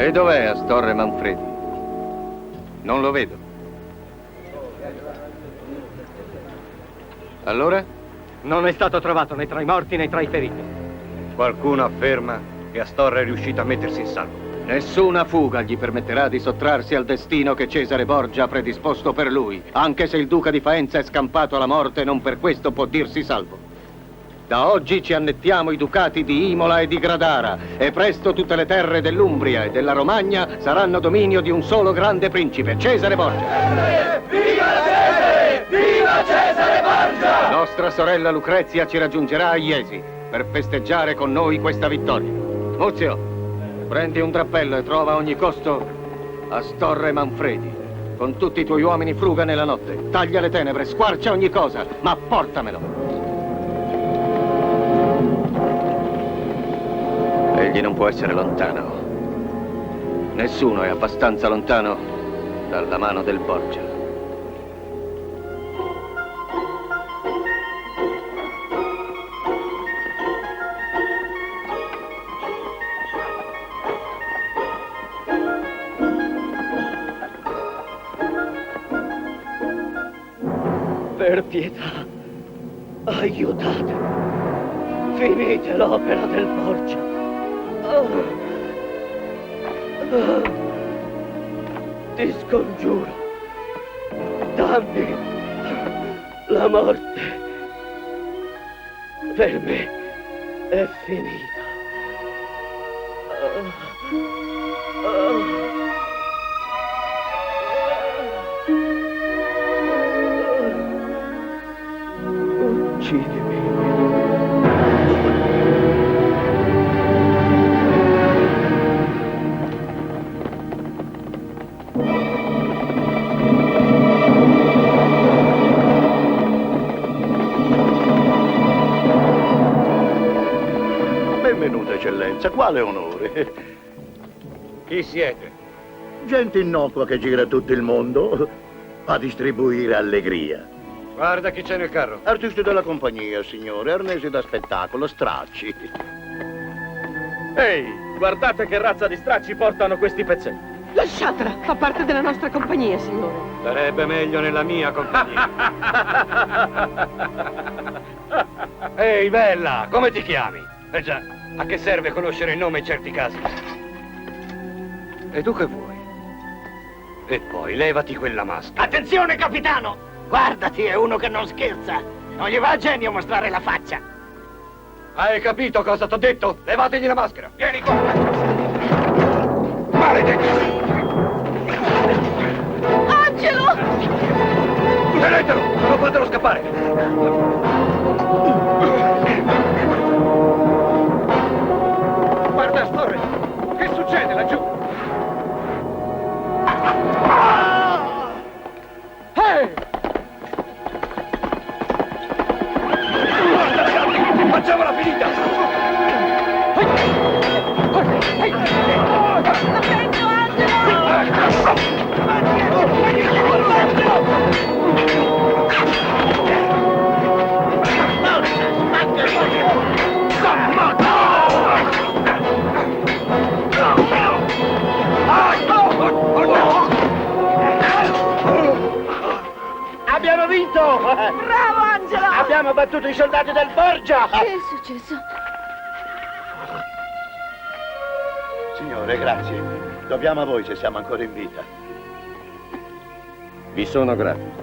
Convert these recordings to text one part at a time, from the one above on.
E dov'è Astorre Manfredi? Non lo vedo. Allora? Non è stato trovato né tra i morti né tra i feriti. Qualcuno afferma che Astorre è riuscito a mettersi in salvo. Nessuna fuga gli permetterà di sottrarsi al destino che Cesare Borgia ha predisposto per lui. Anche se il duca di Faenza è scampato alla morte, non per questo può dirsi salvo. Da oggi ci annettiamo i ducati di Imola e di Gradara e presto tutte le terre dell'Umbria e della Romagna saranno dominio di un solo grande principe, Cesare Borgia. Viva Cesare! Viva Cesare Borgia! Nostra sorella Lucrezia ci raggiungerà a Iesi per festeggiare con noi questa vittoria. Muzio, prendi un drappello e trova a ogni costo Astorre Manfredi. Con tutti i tuoi uomini fruga nella notte, taglia le tenebre, squarcia ogni cosa, ma portamelo. Egli non può essere lontano. Nessuno è abbastanza lontano dalla mano del Borgia. Per pietà, aiutate. Finite l'opera del Borgia. Ti scongiuro, dammi la morte. Per me è finita. Uccidimi. Benvenuta, eccellenza. Quale onore? Chi siete? Gente innocua che gira tutto il mondo a distribuire allegria. Guarda chi c'è nel carro. Artisti della compagnia, signore. Arnesi da spettacolo, stracci. Ehi, guardate che razza di stracci portano questi pezzetti. Lasciatela, fa parte della nostra compagnia, signore. Sarebbe meglio nella mia compagnia. Ehi, bella, come ti chiami? Eh già, a che serve conoscere il nome in certi casi? E tu che vuoi? E poi, levati quella maschera. Attenzione, capitano! Guardati, è uno che non scherza. Non gli va a genio mostrare la faccia. Hai capito cosa t'ho detto? Levategli la maschera. Vieni qua. Maledetto! Angelo! Tenetelo! Non fatelo scappare! Guarda, Astorre! Che succede laggiù? Ehi! Facciamola finita! Attento, Abbiamo vinto! bravo, Angelo! Abbiamo battuto i soldati del Borgia! Che è successo? Signore, grazie. Dobbiamo a voi se siamo ancora in vita. Vi sono grato.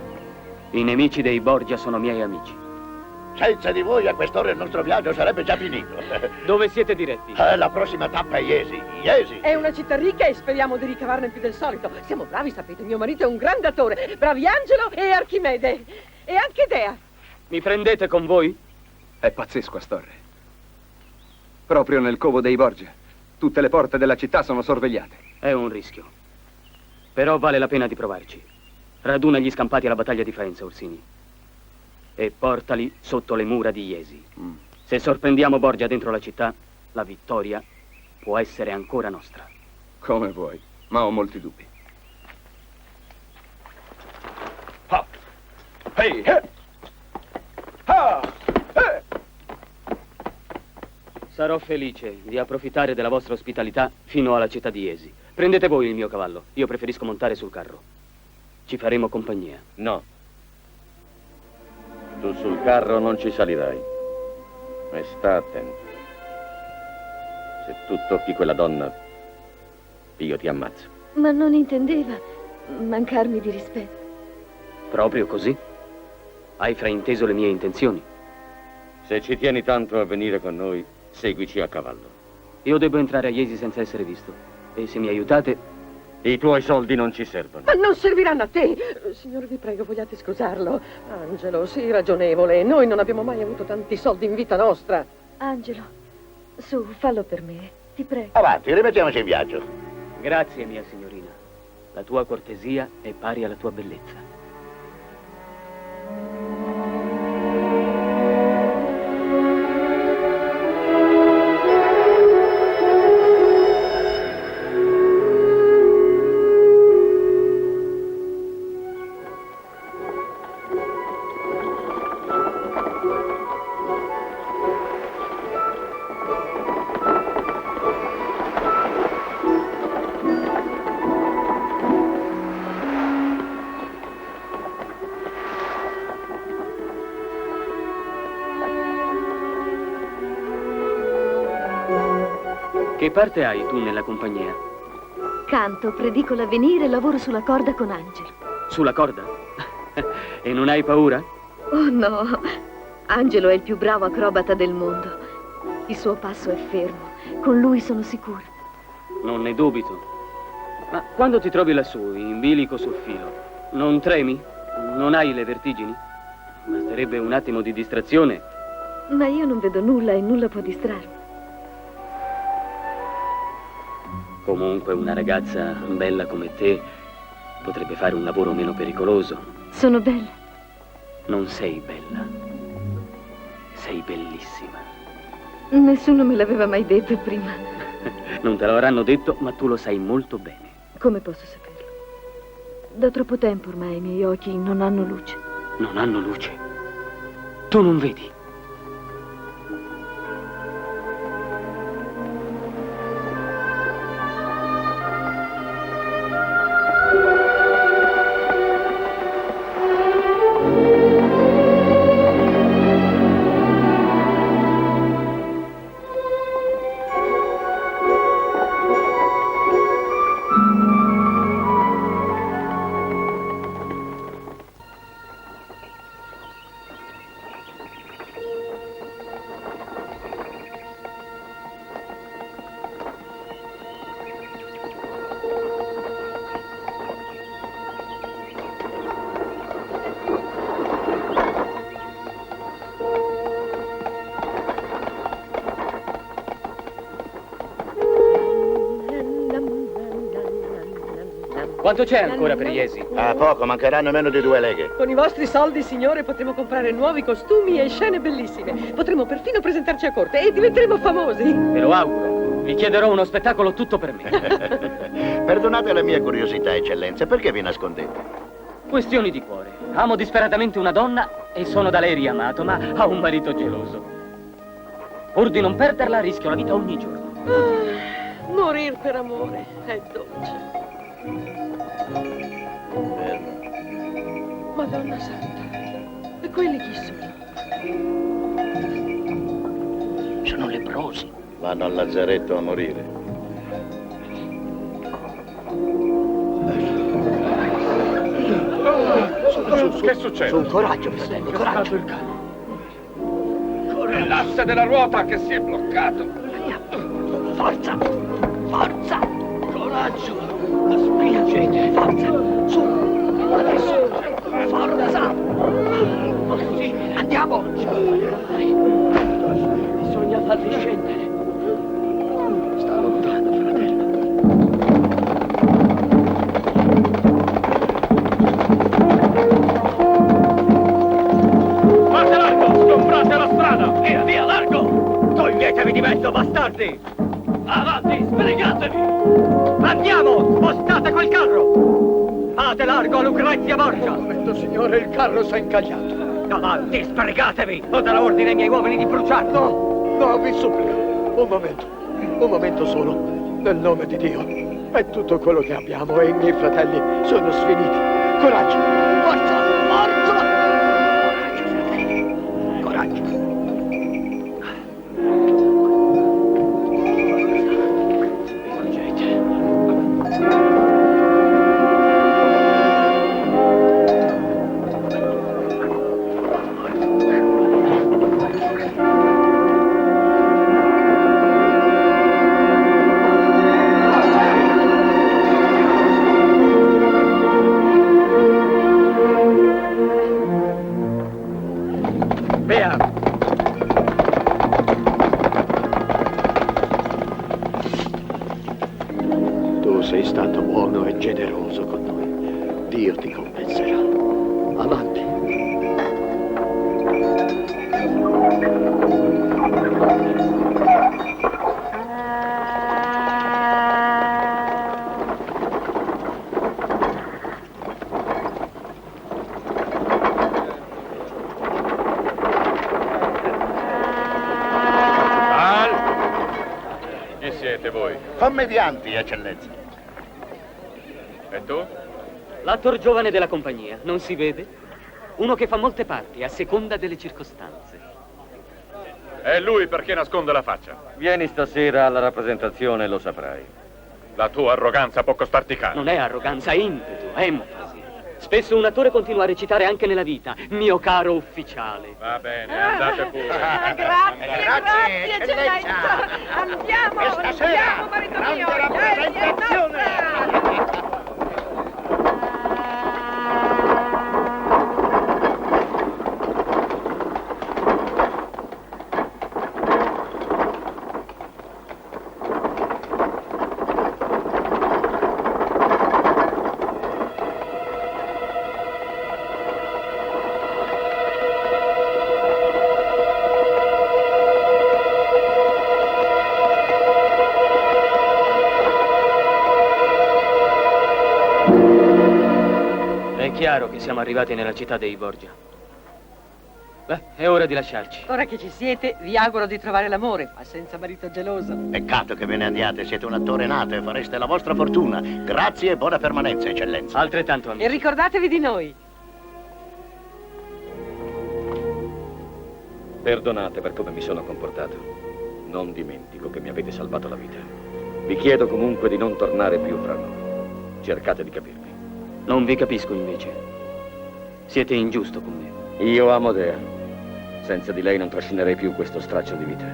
I nemici dei Borgia sono miei amici. Senza di voi a quest'ora il nostro viaggio sarebbe già finito. Dove siete diretti? La prossima tappa è Iesi. Iesi! È una città ricca e speriamo di ricavarne più del solito. Siamo bravi, sapete, mio marito è un grande attore. Bravi Angelo e Archimede. E anche Dea. Mi prendete con voi? È pazzesco, Astorre. Proprio nel covo dei Borgia. Tutte le porte della città sono sorvegliate. È un rischio. Però vale la pena di provarci. Raduna gli scampati alla battaglia di Faenza, Orsini. E portali sotto le mura di Iesi. Se sorprendiamo Borgia dentro la città, la vittoria può essere ancora nostra. Come vuoi, ma ho molti dubbi. Ha! Ehi! Ha! Sarò felice di approfittare della vostra ospitalità fino alla città di Iesi. Prendete voi il mio cavallo. Io preferisco montare sul carro. Ci faremo compagnia. No. Tu sul carro non ci salirai. E sta attento. Se tu tocchi quella donna, io ti ammazzo. Ma non intendeva mancarmi di rispetto. Proprio così? Hai frainteso le mie intenzioni? Se ci tieni tanto a venire con noi, seguici a cavallo. Io devo entrare a Jesi senza essere visto. E se mi aiutate... I tuoi soldi non ci servono. Ma non serviranno a te! Signore, vi prego, vogliate scusarlo. Angelo, sii ragionevole. Noi non abbiamo mai avuto tanti soldi in vita nostra. Angelo, su, fallo per me, ti prego. Avanti, rimettiamoci in viaggio. Grazie, mia signorina. La tua cortesia è pari alla tua bellezza. Che parte hai tu nella compagnia? Canto, predico l'avvenire e lavoro sulla corda con Angelo. Sulla corda? E non hai paura? Oh no, Angelo è il più bravo acrobata del mondo. Il suo passo è fermo, con lui sono sicura. Non ne dubito. Ma quando ti trovi lassù, in bilico sul filo, non tremi? Non hai le vertigini? Basterebbe un attimo di distrazione. Ma io non vedo nulla e nulla può distrarmi. Comunque una ragazza bella come te potrebbe fare un lavoro meno pericoloso. Sono bella. Non sei bella. Sei bellissima. Nessuno me l'aveva mai detto prima. Non te lo avranno detto, ma tu lo sai molto bene. Come posso saperlo? Da troppo tempo ormai i miei occhi non hanno luce. Non hanno luce. Tu non vedi. Quanto c'è ancora per Jesi? A poco, mancheranno meno di 2 leghe. Con i vostri soldi, signore, potremo comprare nuovi costumi e scene bellissime. Potremo perfino presentarci a corte e diventeremo famosi. Te lo auguro. Vi chiederò uno spettacolo tutto per me. Perdonate la mia curiosità, eccellenza, perché vi nascondete? Questioni di cuore. Amo disperatamente una donna e sono da lei riamato, ma ha un marito geloso. Pur di non perderla, rischio la vita ogni giorno. Morir per amore è dolce. Madonna Santa, e quelli chi sono? Sono leprosi. Vanno al lazzaretto a morire. Che succede? Su, coraggio, fratello, coraggio. È l'asse della ruota che si è bloccato. Forza, forza, coraggio. Spingete, forza, su, adesso, forza. Così, andiamo. Bisogna farli scendere. Sta lontano, fratello. Fate largo, sgombrate la strada. Via, via, largo. Toglietevi di mezzo, bastardi. Avanti, sbrigatevi. Andiamo, spostate quel carro. Fate largo a Lucrezia Borgia. Un momento, signore, il carro si è incagliato. Avanti, sbrigatevi, o darò ordine ai miei uomini di bruciarlo. No, vi supplico. Un momento solo, nel nome di Dio. È tutto quello che abbiamo e i miei fratelli sono sfiniti. Coraggio! Forza! Forza! Coraggio, fratelli! Coraggio! Tu sei stato buono e generoso con noi. Dio ti compenserà. Avanti. Chi siete voi? Commedianti, eccellenza. E tu? L'attor giovane della compagnia, non si vede? Uno che fa molte parti, a seconda delle circostanze. E lui perché nasconde la faccia? Vieni stasera alla rappresentazione e lo saprai. La tua arroganza può costarti caro. Non è arroganza, è impeto, enfasi. Spesso un attore continua a recitare anche nella vita, mio caro ufficiale. Va bene, andate pure. Grazie, eccellenza. Andiamo, Questa sera, andiamo, marito grande mio. rappresentazione. È chiaro che siamo arrivati nella città dei Borgia. Beh, è ora di lasciarci. Ora che ci siete, vi auguro di trovare l'amore, ma senza marito geloso. Peccato che ve ne andiate, siete un attore nato e fareste la vostra fortuna. Grazie e buona permanenza, eccellenza. Altrettanto, amici. E ricordatevi di noi. Perdonate per come mi sono comportato. Non dimentico che mi avete salvato la vita. Vi chiedo comunque di non tornare più fra noi. Cercate di capirmi. Non vi capisco invece. Siete ingiusto con me. Io amo Dea. Senza di lei non trascinerei più questo straccio di vita.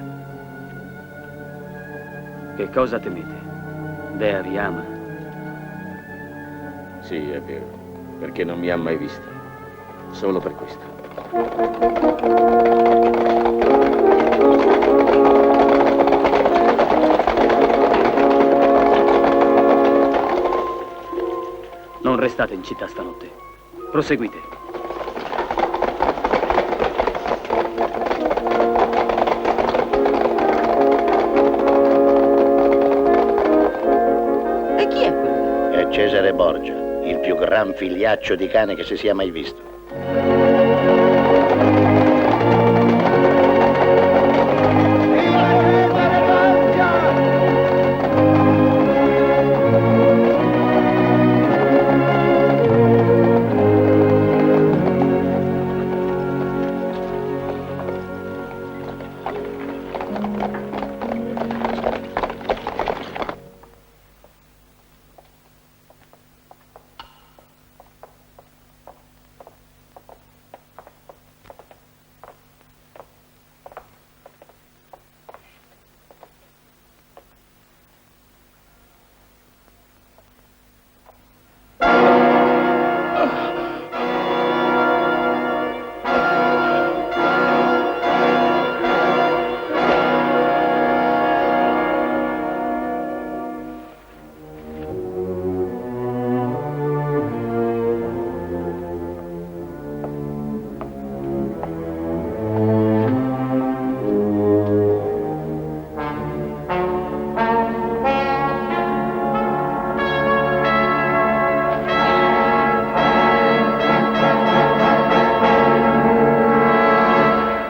Che cosa temete? Dea vi ama. Sì, è vero. Perché non mi ha mai visto. Solo per questo. Non restate in città stanotte. Proseguite. E chi è quello? È Cesare Borgia, il più gran figliaccio di cane che si sia mai visto.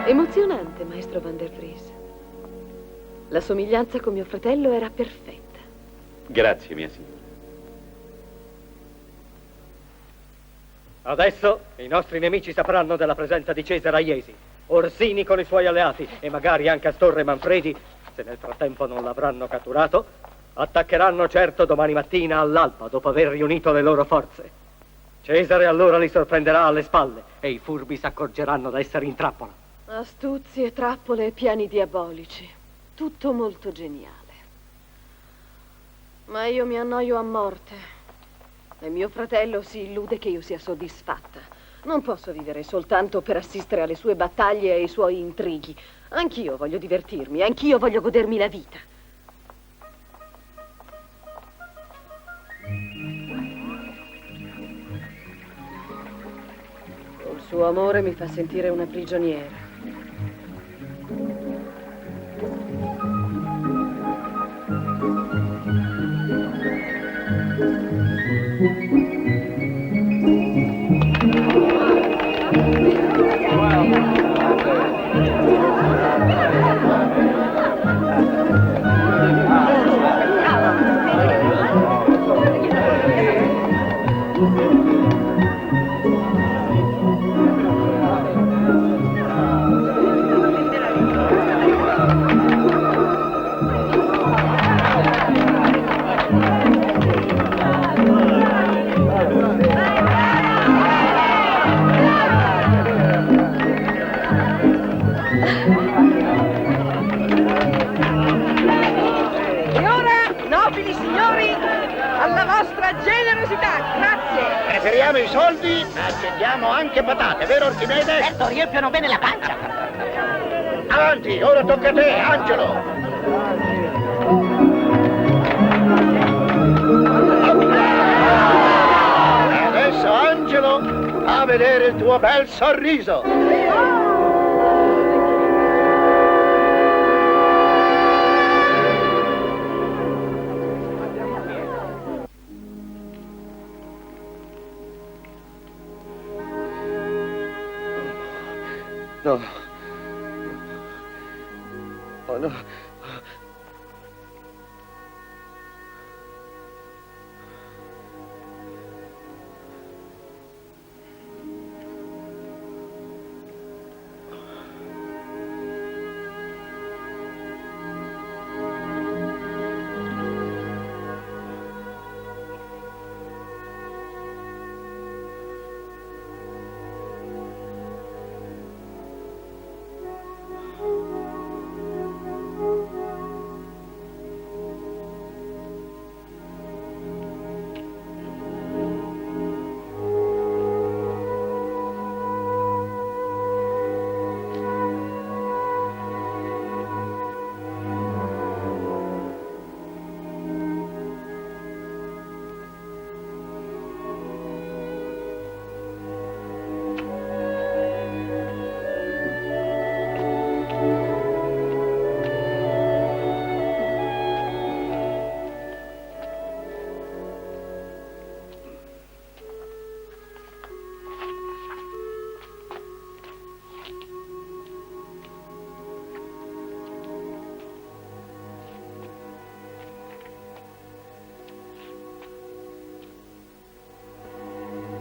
Emozionante, maestro Van der Vries. La somiglianza con mio fratello era perfetta. Grazie, mia signora. Adesso i nostri nemici sapranno della presenza di Cesare a Iesi, Orsini con i suoi alleati e magari anche Astorre e Manfredi, se nel frattempo non l'avranno catturato, attaccheranno certo domani mattina all'alba dopo aver riunito le loro forze. Cesare allora li sorprenderà alle spalle e i furbi si accorgeranno d'essere in trappola. Astuzie, trappole e piani diabolici. Tutto molto geniale. Ma io mi annoio a morte. E mio fratello si illude che io sia soddisfatta. Non posso vivere soltanto per assistere alle sue battaglie e ai suoi intrighi. Anch'io voglio divertirmi, anch'io voglio godermi la vita. Col suo amore mi fa sentire una prigioniera. Preferiamo i soldi, ma accendiamo anche patate, vero Archimede? Certo, riempiono bene la pancia. Avanti, ora tocca a te, Angelo. E adesso, Angelo, a vedere il tuo bel sorriso. No. Oh no.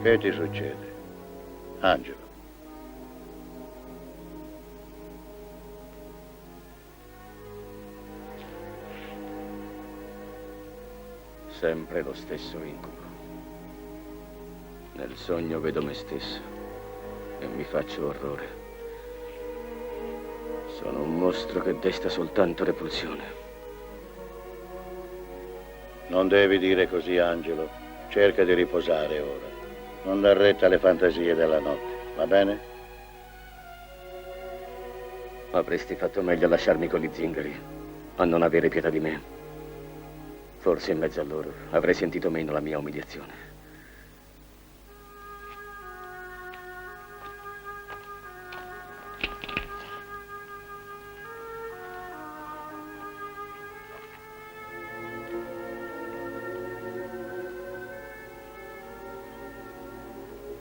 Che ti succede, Angelo? Sempre lo stesso incubo. Nel sogno vedo me stesso e mi faccio orrore. Sono un mostro che desta soltanto repulsione. Non devi dire così, Angelo. Cerca di riposare ora. Non dar retta alle fantasie della notte, va bene? Avresti fatto meglio a lasciarmi con gli zingari, a non avere pietà di me. Forse in mezzo a loro avrei sentito meno la mia umiliazione.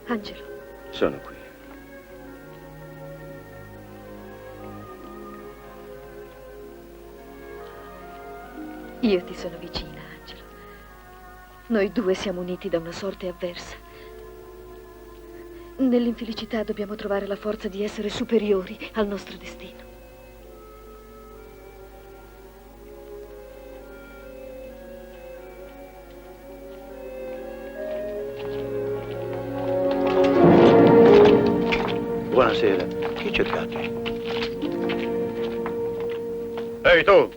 Angelo. Sono qui. Io ti sono vicina, Angelo. Noi due siamo uniti da una sorte avversa. Nell'infelicità dobbiamo trovare la forza di essere superiori al nostro destino. Buonasera. Chi cercate? Ehi, tu!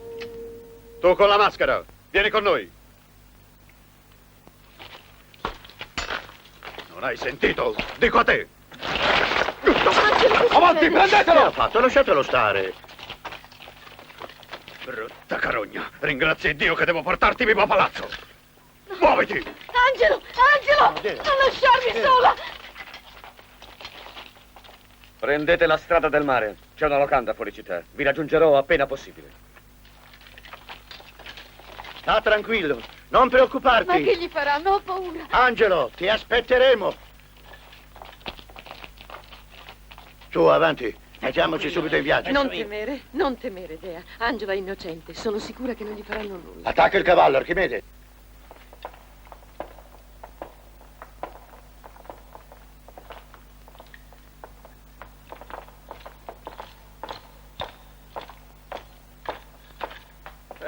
Tu con la maschera! Vieni con noi! Non hai sentito? Dico a te! Avanti, prendetelo! Che ha fatto? Lasciatelo stare. Brutta carogna! Ringrazia Dio che devo portarti vivo a palazzo! Muoviti! Angelo! Angelo! Non lasciarmi sola! Prendete la strada del mare. C'è una locanda fuori città. Vi raggiungerò appena possibile. Sta tranquillo, non preoccuparti. Ma che gli faranno? Ho paura. Angelo, ti aspetteremo. Su, avanti. Mettiamoci subito in viaggio. Non temere, Dea. Angelo è innocente. Sono sicura che non gli faranno nulla. Attacca il cavallo, Archimede.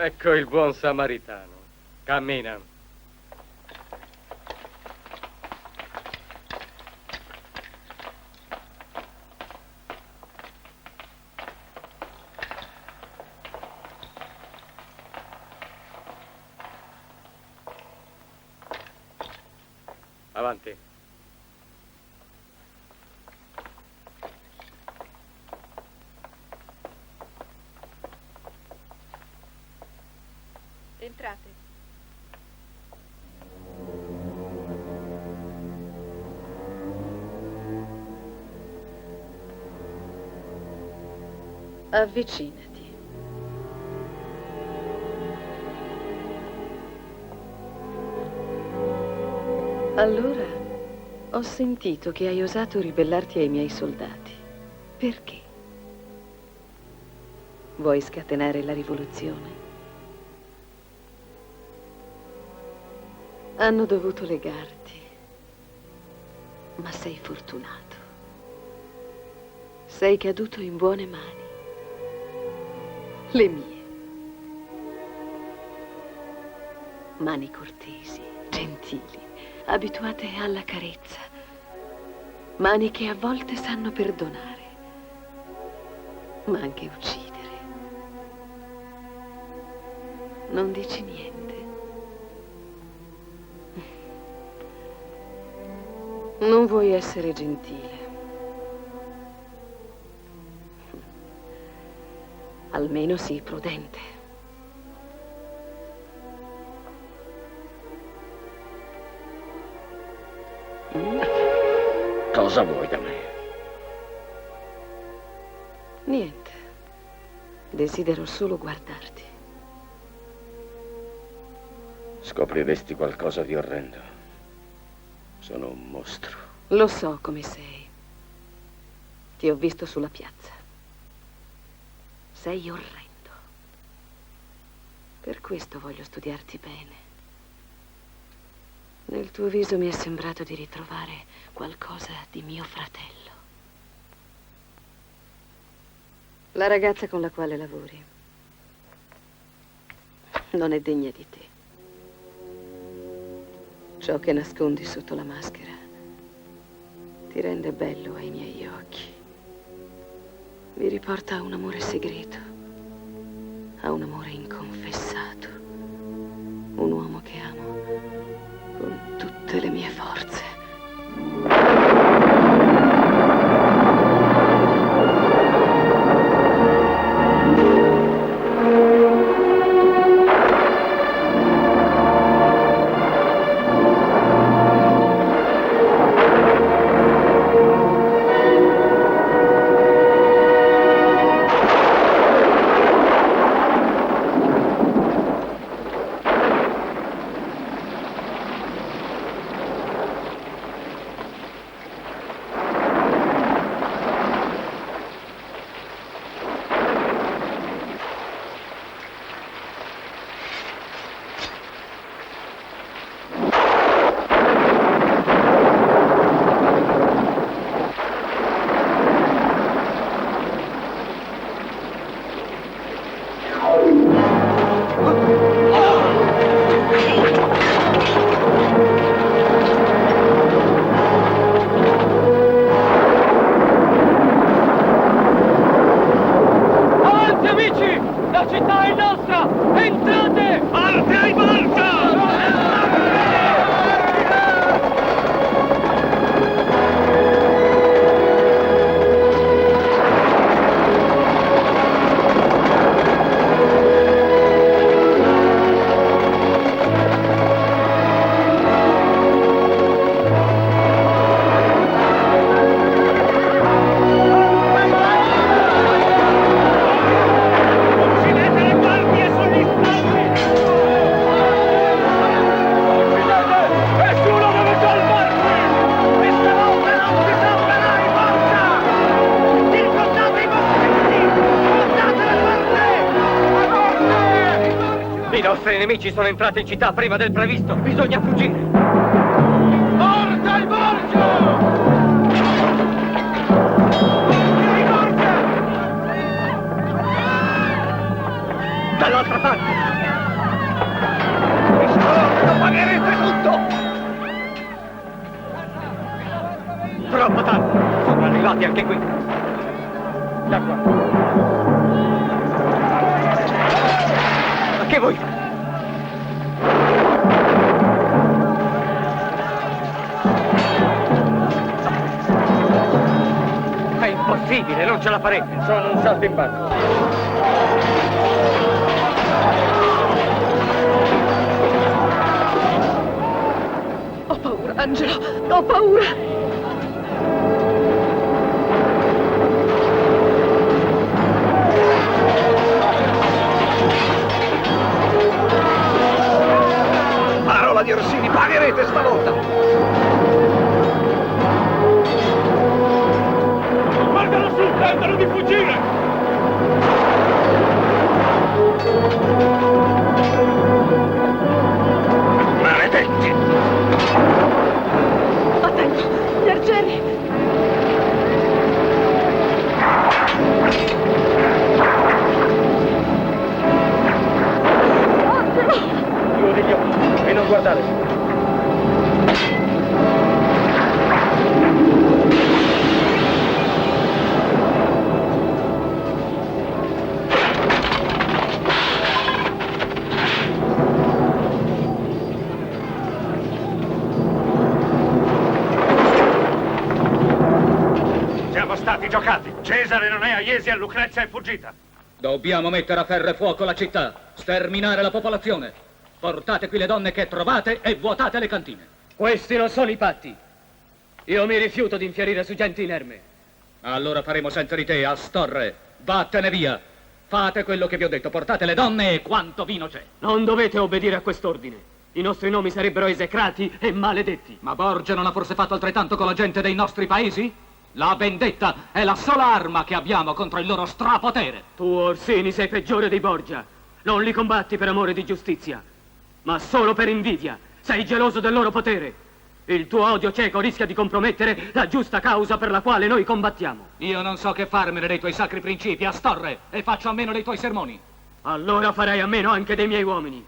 Ecco il buon samaritano. Cammina. Avanti. Entrate. Avvicinati. Allora, ho sentito che hai osato ribellarti ai miei soldati. Perché? Vuoi scatenare la rivoluzione? Hanno dovuto legarti, ma sei fortunato. Sei caduto in buone mani. Le mie. Mani cortesi, gentili, abituate alla carezza. Mani che a volte sanno perdonare, ma anche uccidere. Non dici niente. Non vuoi essere gentile. Almeno sii prudente. Cosa vuoi da me? Niente. Desidero solo guardarti. Scopriresti qualcosa di orrendo. Sono un mostro. Lo so come sei. Ti ho visto sulla piazza. Sei orrendo. Per questo voglio studiarti bene. Nel tuo viso mi è sembrato di ritrovare qualcosa di mio fratello. La ragazza con la quale lavori non è degna di te. Ciò che nascondi sotto la maschera ti rende bello ai miei occhi. Mi riporta a un amore segreto, a un amore inconfessato. Un uomo che amo con tutte le mie forze. nemici sono entrati in città prima del previsto. Bisogna fuggire. Porta il Borgia! Dall'altra parte! Lo pagherete tutto! Troppo tardi! Sono arrivati anche qui! Da qua! Ma che vuoi fare? È impossibile, non ce la farete! Sono un saltimbanco! Angelo, ho paura! Parola di Orsini, pagherete stavolta! Guarda lassù, tentano di fuggire! Maledetti! Attento, gli arcieri! Chiudi gli occhi e non guardare. Siamo stati giocati. Cesare non è a Iesi e Lucrezia è fuggita. Dobbiamo mettere a ferro e fuoco la città, sterminare la popolazione. Portate qui le donne che trovate e vuotate le cantine. Questi non sono i patti. Io mi rifiuto di infierire su gente inerme. Allora faremo senza di te, Astorre. Vattene via. Fate quello che vi ho detto, portate le donne e quanto vino c'è. Non dovete obbedire a quest'ordine. I nostri nomi sarebbero esecrati e maledetti. Ma Borgia non ha forse fatto altrettanto con la gente dei nostri paesi? La vendetta è la sola arma che abbiamo contro il loro strapotere. Tu, Orsini, sei peggiore dei Borgia. Non li combatti per amore di giustizia, ma solo per invidia. Sei geloso del loro potere. Il tuo odio cieco rischia di compromettere la giusta causa per la quale noi combattiamo. Io non so che farmene dei tuoi sacri principi, Astorre, e faccio a meno dei tuoi sermoni. Allora farei a meno anche dei miei uomini.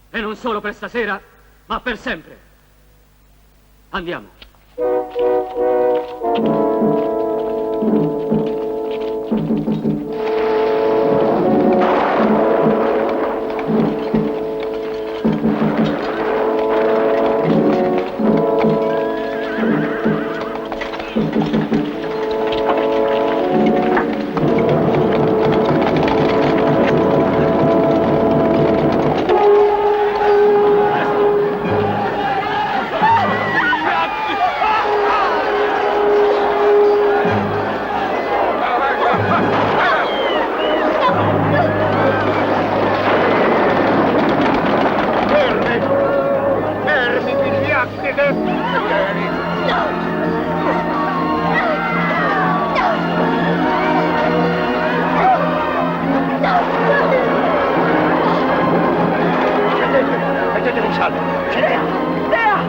E non solo per stasera, ma per sempre. Andiamo. Mettetevi in salvo. Dea!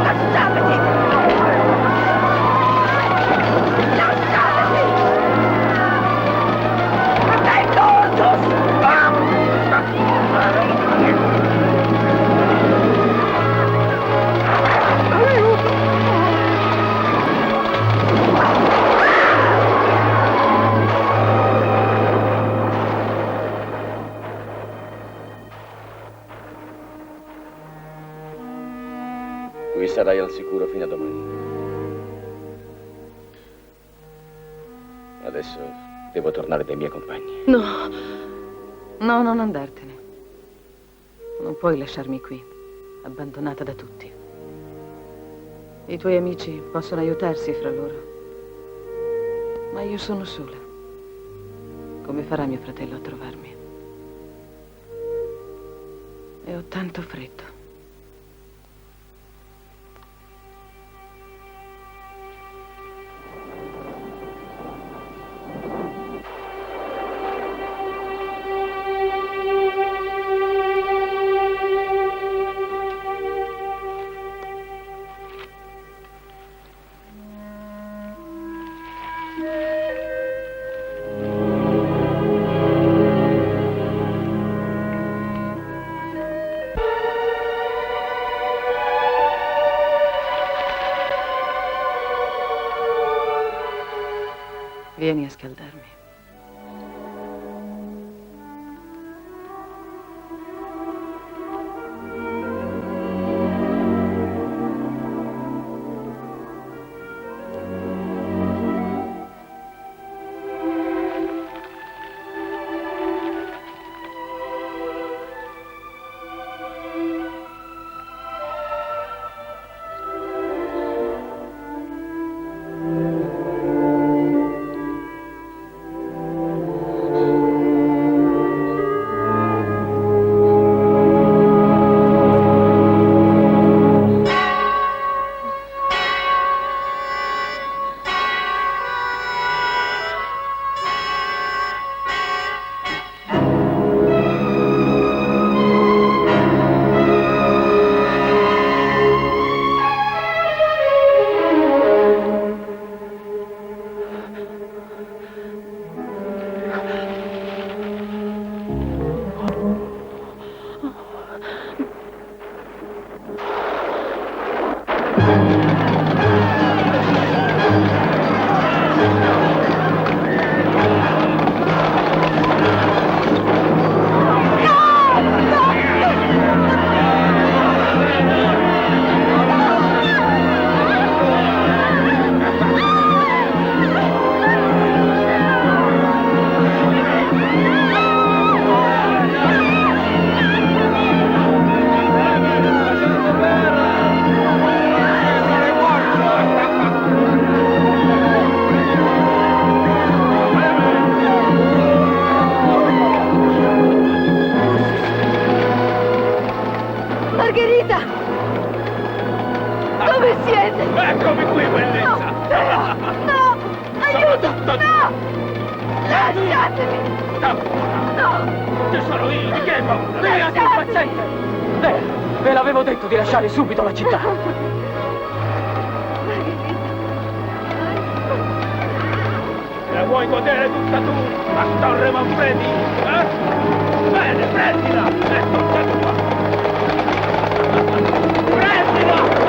Lasciatemi! Lasciatemi! Dai, Qui sarai al sicuro fino a domani. Adesso devo tornare dai miei compagni. No, no, non andartene. Non puoi lasciarmi qui, abbandonata da tutti. I tuoi amici possono aiutarsi fra loro. Ma io sono sola. Come farà mio fratello a trovarmi? E ho tanto freddo. Vieni a scaldarmi. Margherita! Dove siete? Eccomi qui, bellezza! No! Aiuto! No! Lasciatemi! No! Ci sono io, di che hai paura? Via, che impaziente! Ve l'avevo detto di lasciare subito la città! La vuoi godere tutta tu, la Torre Manfredi? Eh? Bene, prendila! È tutta tua! Prendila!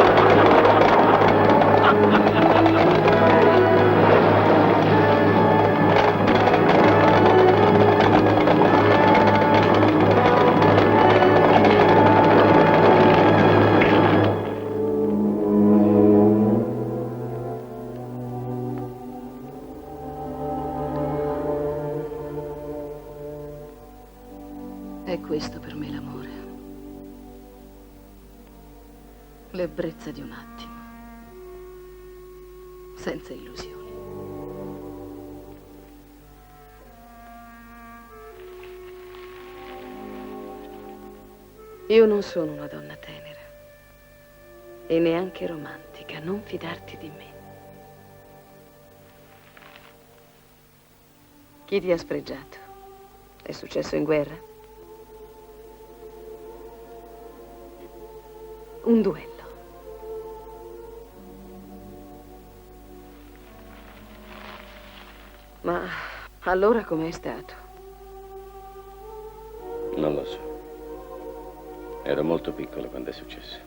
È questo per me l'amore. L'ebbrezza di un attimo. Senza illusioni. Io non sono una donna tenera. E neanche romantica. Non fidarti di me. Chi ti ha sfregiato? È successo in guerra? Un duello. Ma allora com'è stato? Non lo so. Ero molto piccolo quando è successo.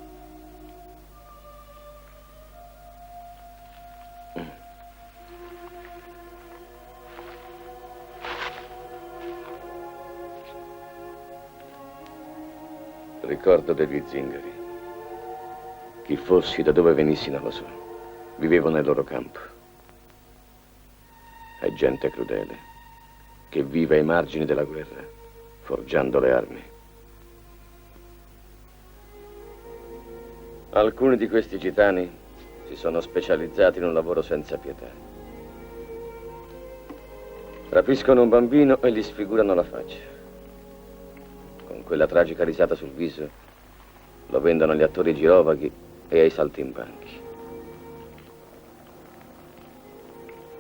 Ricordo degli zingari. Chi fossi, da dove venissi, non lo so. Vivevo nel loro campo. È gente crudele, che vive ai margini della guerra, forgiando le armi. Alcuni di questi gitani si sono specializzati in un lavoro senza pietà. Rapiscono un bambino e gli sfigurano la faccia. Con quella tragica risata sul viso, lo vendono agli attori girovaghi e ai saltimbanchi.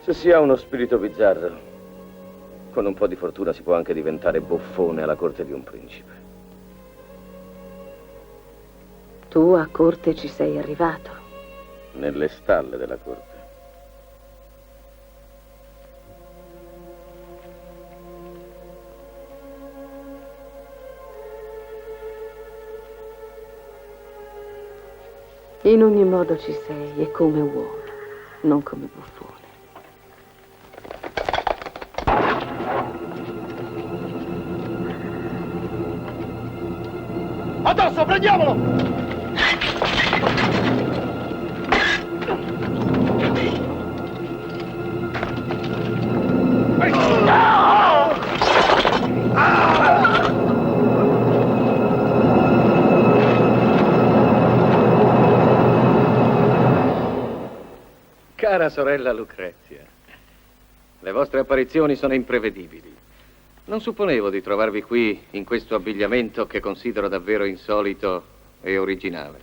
Se si ha uno spirito bizzarro, con un po' di fortuna si può anche diventare buffone alla corte di un principe. Tu a corte ci sei arrivato. Nelle stalle della corte. In ogni modo ci sei, e come uomo, non come buffone. Addosso, prendiamolo! Cara sorella Lucrezia, le vostre apparizioni sono imprevedibili. Non supponevo di trovarvi qui in questo abbigliamento che considero davvero insolito e originale.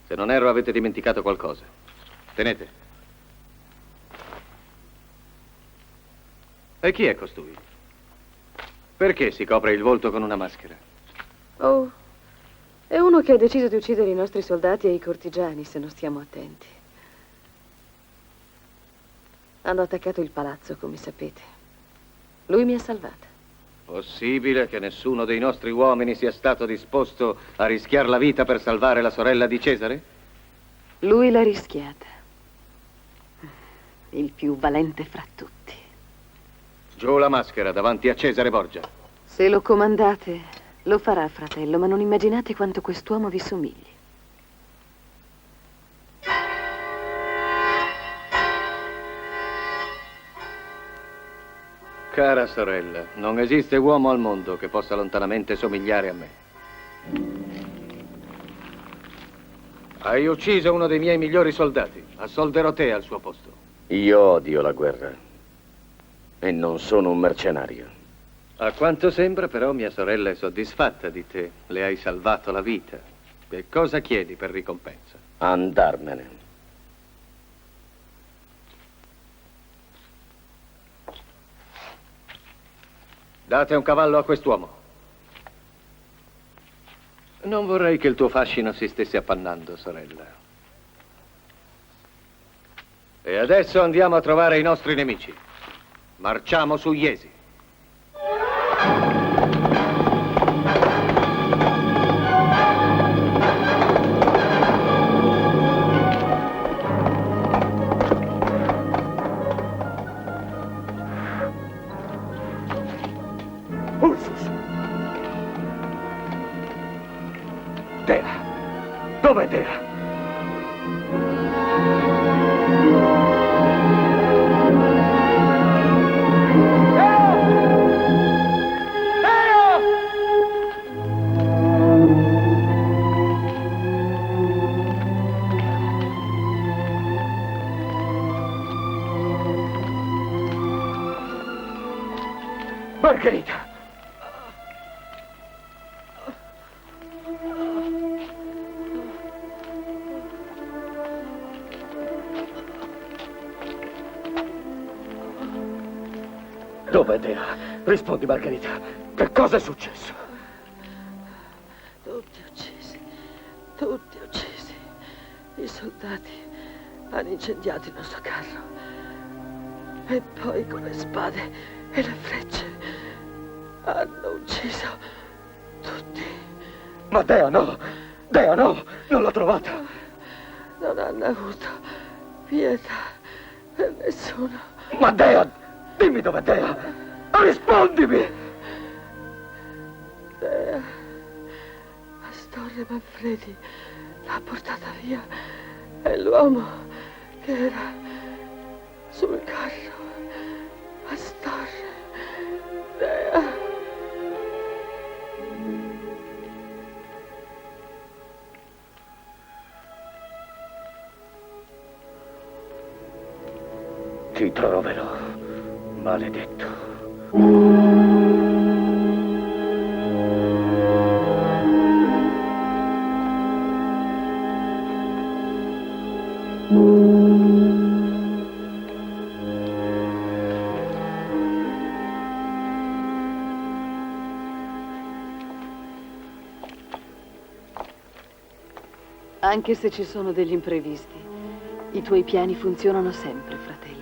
Se non erro, avete dimenticato qualcosa. Tenete. E chi è costui? Perché si copre il volto con una maschera? Oh, è uno che ha deciso di uccidere i nostri soldati e i cortigiani, se non stiamo attenti. Hanno attaccato il palazzo, come sapete. Lui mi ha salvata. Possibile che nessuno dei nostri uomini sia stato disposto a rischiare la vita per salvare la sorella di Cesare? Lui l'ha rischiata. Il più valente fra tutti. Giù la maschera davanti a Cesare Borgia. Se lo comandate, lo farà, fratello, ma non immaginate quanto quest'uomo vi somigli. Cara sorella, non esiste uomo al mondo che possa lontanamente somigliare a me. Hai ucciso uno dei miei migliori soldati. Assolderò te al suo posto. Io odio la guerra. E non sono un mercenario. A quanto sembra, però, mia sorella è soddisfatta di te. Le hai salvato la vita. E cosa chiedi per ricompensa? Andarmene. Date un cavallo a quest'uomo. Non vorrei che il tuo fascino si stesse appannando, sorella. E adesso andiamo a trovare i nostri nemici. Marciamo su Iesi. Ursus! Dea! Dov'è Dea? Margherita! Dov'è Dea? Rispondi, Margherita. Che cosa è successo? Tutti uccisi. Tutti uccisi. I soldati hanno incendiato il nostro carro. E poi con le spade e le frecce hanno ucciso tutti. Ma Dea no! Dea no! Non l'ho trovata! Non hanno avuto pietà per nessuno. Ma Dea! Dimmi dov'è Dea! Rispondimi! Dea, Astorre Manfredi l'ha portata via. È l'uomo che era sul carro. Astorre, Dea. Ti troverò, maledetto. Anche se ci sono degli imprevisti, i tuoi piani funzionano sempre, fratello.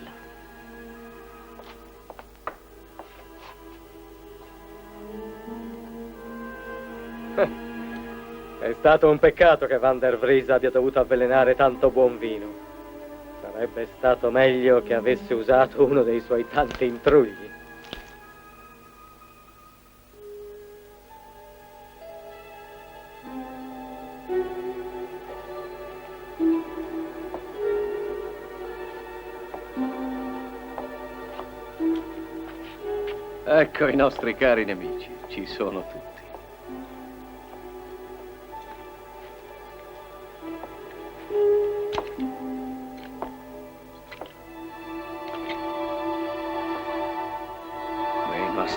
È stato un peccato che Van der Vries abbia dovuto avvelenare tanto buon vino. Sarebbe stato meglio che avesse usato uno dei suoi tanti intrugli. Ecco i nostri cari nemici, ci sono tutti.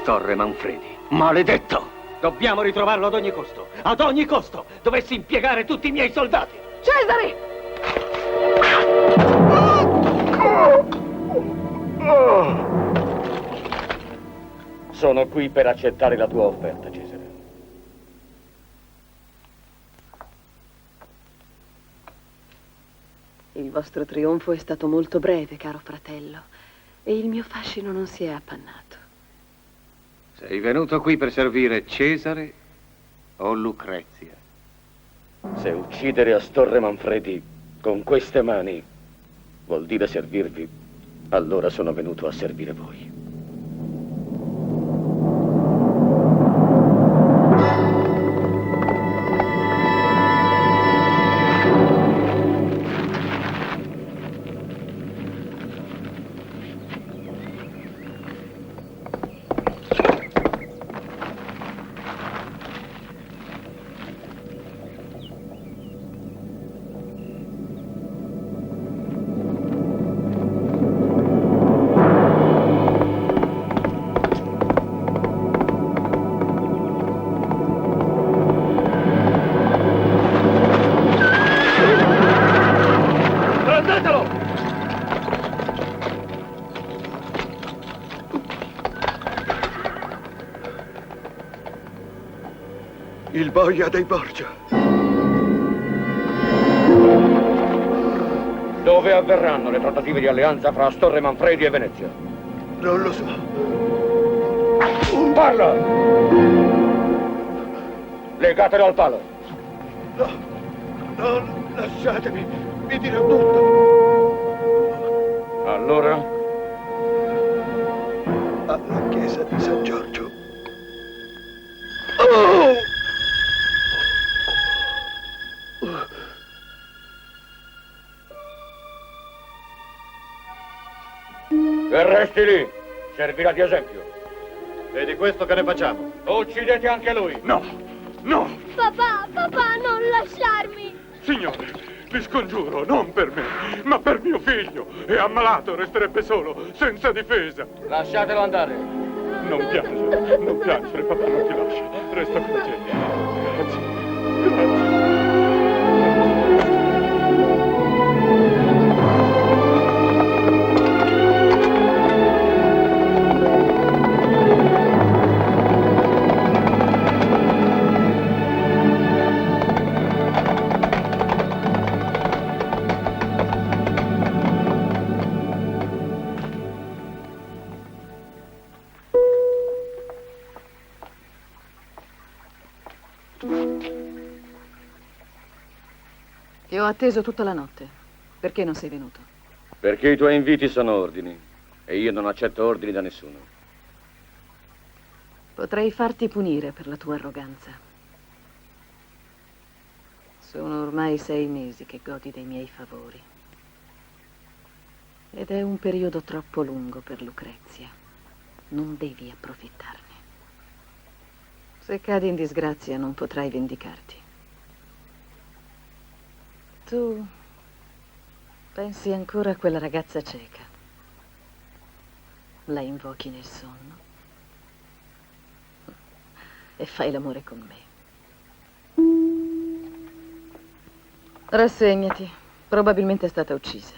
Torre Manfredi, maledetto! Dobbiamo ritrovarlo ad ogni costo! Ad ogni costo! Dovessi impiegare tutti i miei soldati! Cesare! Sono qui per accettare la tua offerta, Cesare. Il vostro trionfo è stato molto breve, caro fratello, e il mio fascino non si è appannato. Sei venuto qui per servire Cesare o Lucrezia? Se uccidere Astorre Manfredi con queste mani vuol dire servirvi, allora sono venuto a servire voi. Il boia dei Borgia. Dove avverranno le trattative di alleanza fra Astorre Manfredi e Venezia? Non lo so. Parla! Legatelo al palo. No, non lasciatemi, vi dirò tutto. Allora? Alla chiesa di San Giorgio. Oh! E resti lì, servirà di esempio. E di questo che ne facciamo? Uccidete anche lui. No, no! Papà, non lasciarmi! Signore, vi scongiuro, non per me, ma per mio figlio. È ammalato, resterebbe solo, senza difesa. Lasciatelo andare. Non piangere, papà, non ti lascia. Resta con te. Grazie, grazie. Ti ho atteso tutta la notte. Perché non sei venuto? Perché i tuoi inviti sono ordini e io non accetto ordini da nessuno. Potrei farti punire per la tua arroganza. Sono ormai 6 mesi che godi dei miei favori. Ed è un periodo troppo lungo per Lucrezia. Non devi approfittarne. Se cadi in disgrazia non potrai vendicarti. Tu pensi ancora a quella ragazza cieca. La invochi nel sonno e fai l'amore con me. Rassegnati, probabilmente è stata uccisa.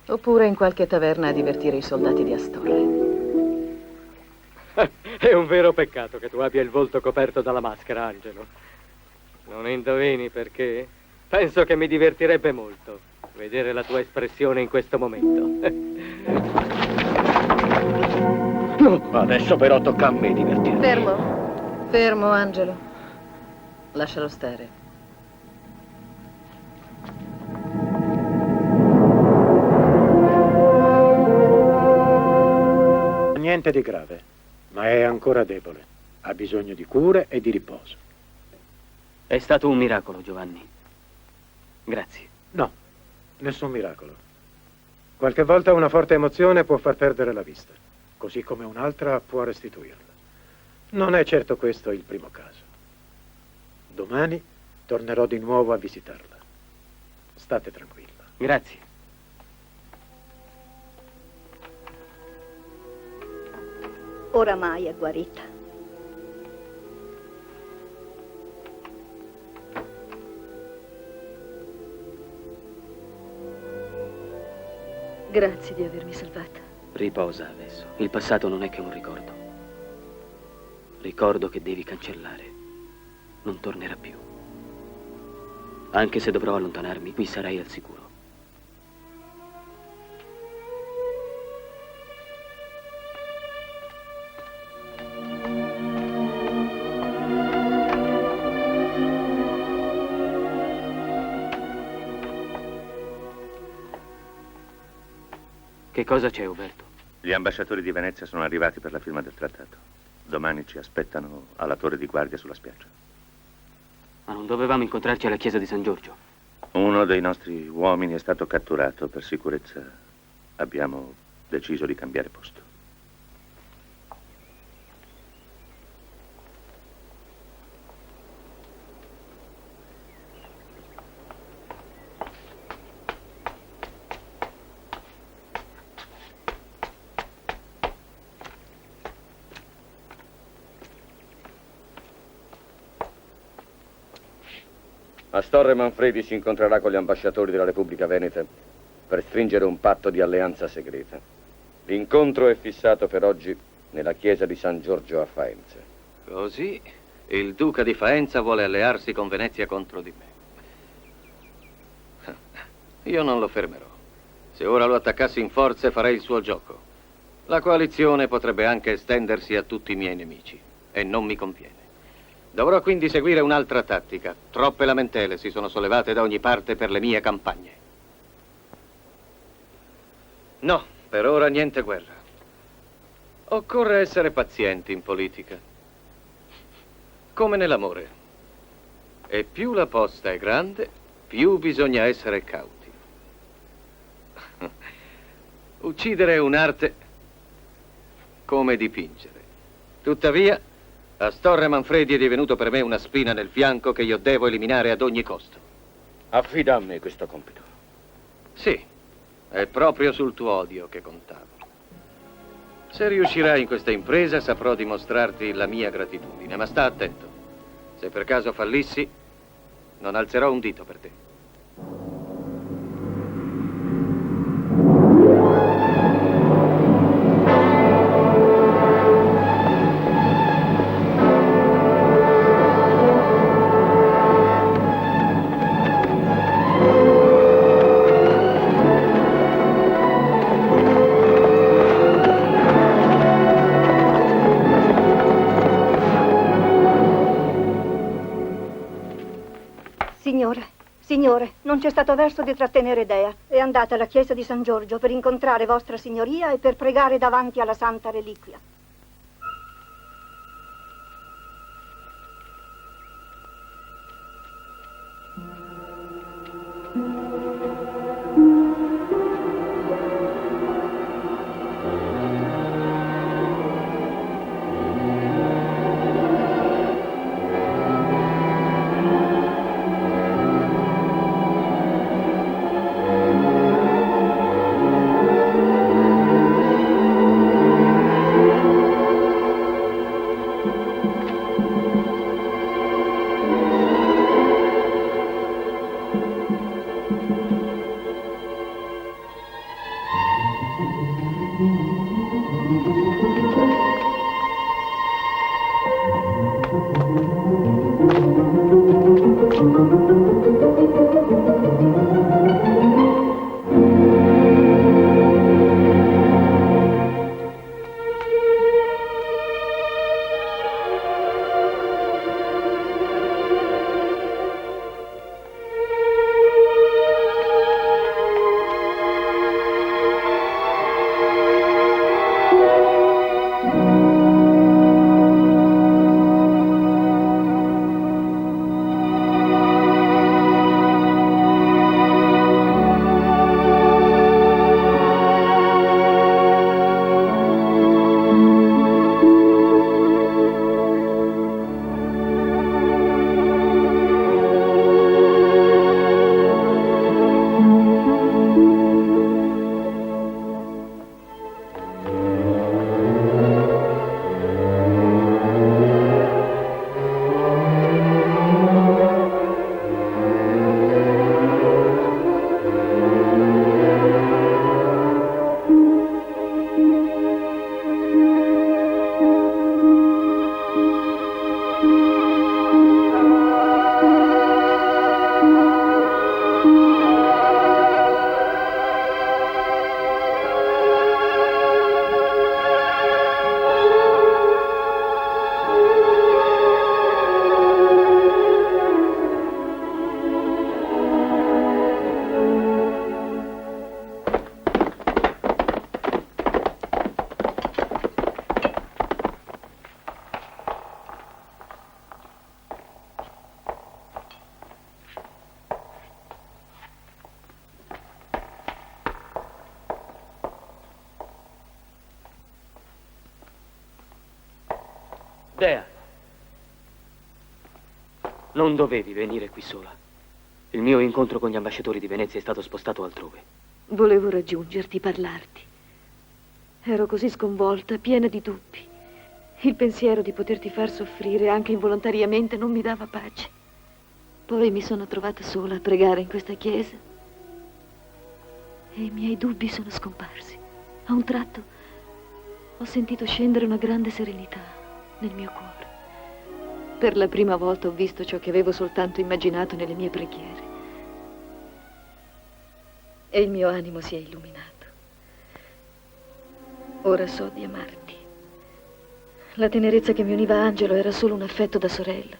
Oppure in qualche taverna a divertire i soldati di Astorre. È un vero peccato che tu abbia il volto coperto dalla maschera, Angelo. Non indovini perché? Penso che mi divertirebbe molto vedere la tua espressione in questo momento. No, adesso però tocca a me divertirmi. Fermo, Angelo. Lascialo stare. Niente di grave, ma è ancora debole. Ha bisogno di cure e di riposo. È stato un miracolo, Giovanni. Grazie. No, nessun miracolo. Qualche volta una forte emozione può far perdere la vista. così come un'altra può restituirla. Non è certo questo il primo caso. Domani tornerò di nuovo a visitarla. State tranquilla. Grazie. Oramai è guarita. Grazie di avermi salvata. Riposa adesso. Il passato non è che un ricordo. Ricordo che devi cancellare. Non tornerà più. Anche se dovrò allontanarmi, qui sarai al sicuro. Che cosa c'è, Uberto? Gli ambasciatori di Venezia sono arrivati per la firma del trattato. Domani ci aspettano alla torre di guardia sulla spiaggia. Ma non dovevamo incontrarci alla chiesa di San Giorgio? Uno dei nostri uomini è stato catturato. Per sicurezza abbiamo deciso di cambiare posto. Astorre Manfredi si incontrerà con gli ambasciatori della Repubblica Veneta per stringere un patto di alleanza segreta. L'incontro è fissato per oggi nella chiesa di San Giorgio a Faenza. Così il duca di Faenza vuole allearsi con Venezia contro di me. Io non lo fermerò. Se ora lo attaccassi in forze farei il suo gioco. La coalizione potrebbe anche estendersi a tutti i miei nemici e non mi conviene. Dovrò quindi seguire un'altra tattica. Troppe lamentele si sono sollevate da ogni parte per le mie campagne. No, per ora niente guerra. Occorre essere pazienti in politica. Come nell'amore. E più la posta è grande, più bisogna essere cauti. Uccidere è un'arte come dipingere. Tuttavia, Astorre Manfredi è divenuto per me una spina nel fianco che io devo eliminare ad ogni costo. Affida a me questo compito. Sì, è proprio sul tuo odio che contavo. Se riuscirai in questa impresa saprò dimostrarti la mia gratitudine, ma sta attento. Se per caso fallissi, non alzerò un dito per te. Signore, non c'è stato verso di trattenere Dea. È andata alla chiesa di San Giorgio per incontrare vostra signoria e per pregare davanti alla Santa Reliquia. Dea, non dovevi venire qui sola. Il mio incontro con gli ambasciatori di Venezia è stato spostato altrove. Volevo raggiungerti, parlarti. Ero così sconvolta, piena di dubbi. Il pensiero di poterti far soffrire anche involontariamente non mi dava pace. Poi mi sono trovata sola a pregare in questa chiesa e i miei dubbi sono scomparsi. A un tratto ho sentito scendere una grande serenità nel mio cuore. Per la prima volta ho visto ciò che avevo soltanto immaginato nelle mie preghiere. E il mio animo si è illuminato. Ora so di amarti. La tenerezza che mi univa a Angelo era solo un affetto da sorella.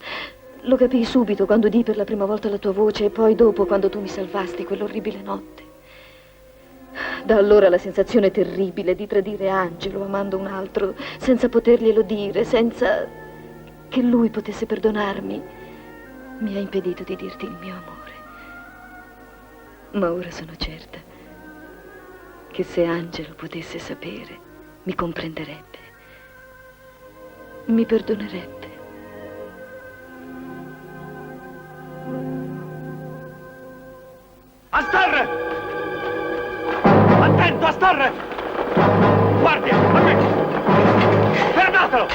Lo capii subito quando udii per la prima volta la tua voce e poi dopo quando tu mi salvasti quell'orribile notte. Da allora la sensazione terribile di tradire Angelo amando un altro senza poterglielo dire, senza che lui potesse perdonarmi, mi ha impedito di dirti il mio amore. Ma ora sono certa che se Angelo potesse sapere, mi comprenderebbe, mi perdonerebbe. Astorre! Attento, Astorre! Guardia, a me! Fermatelo!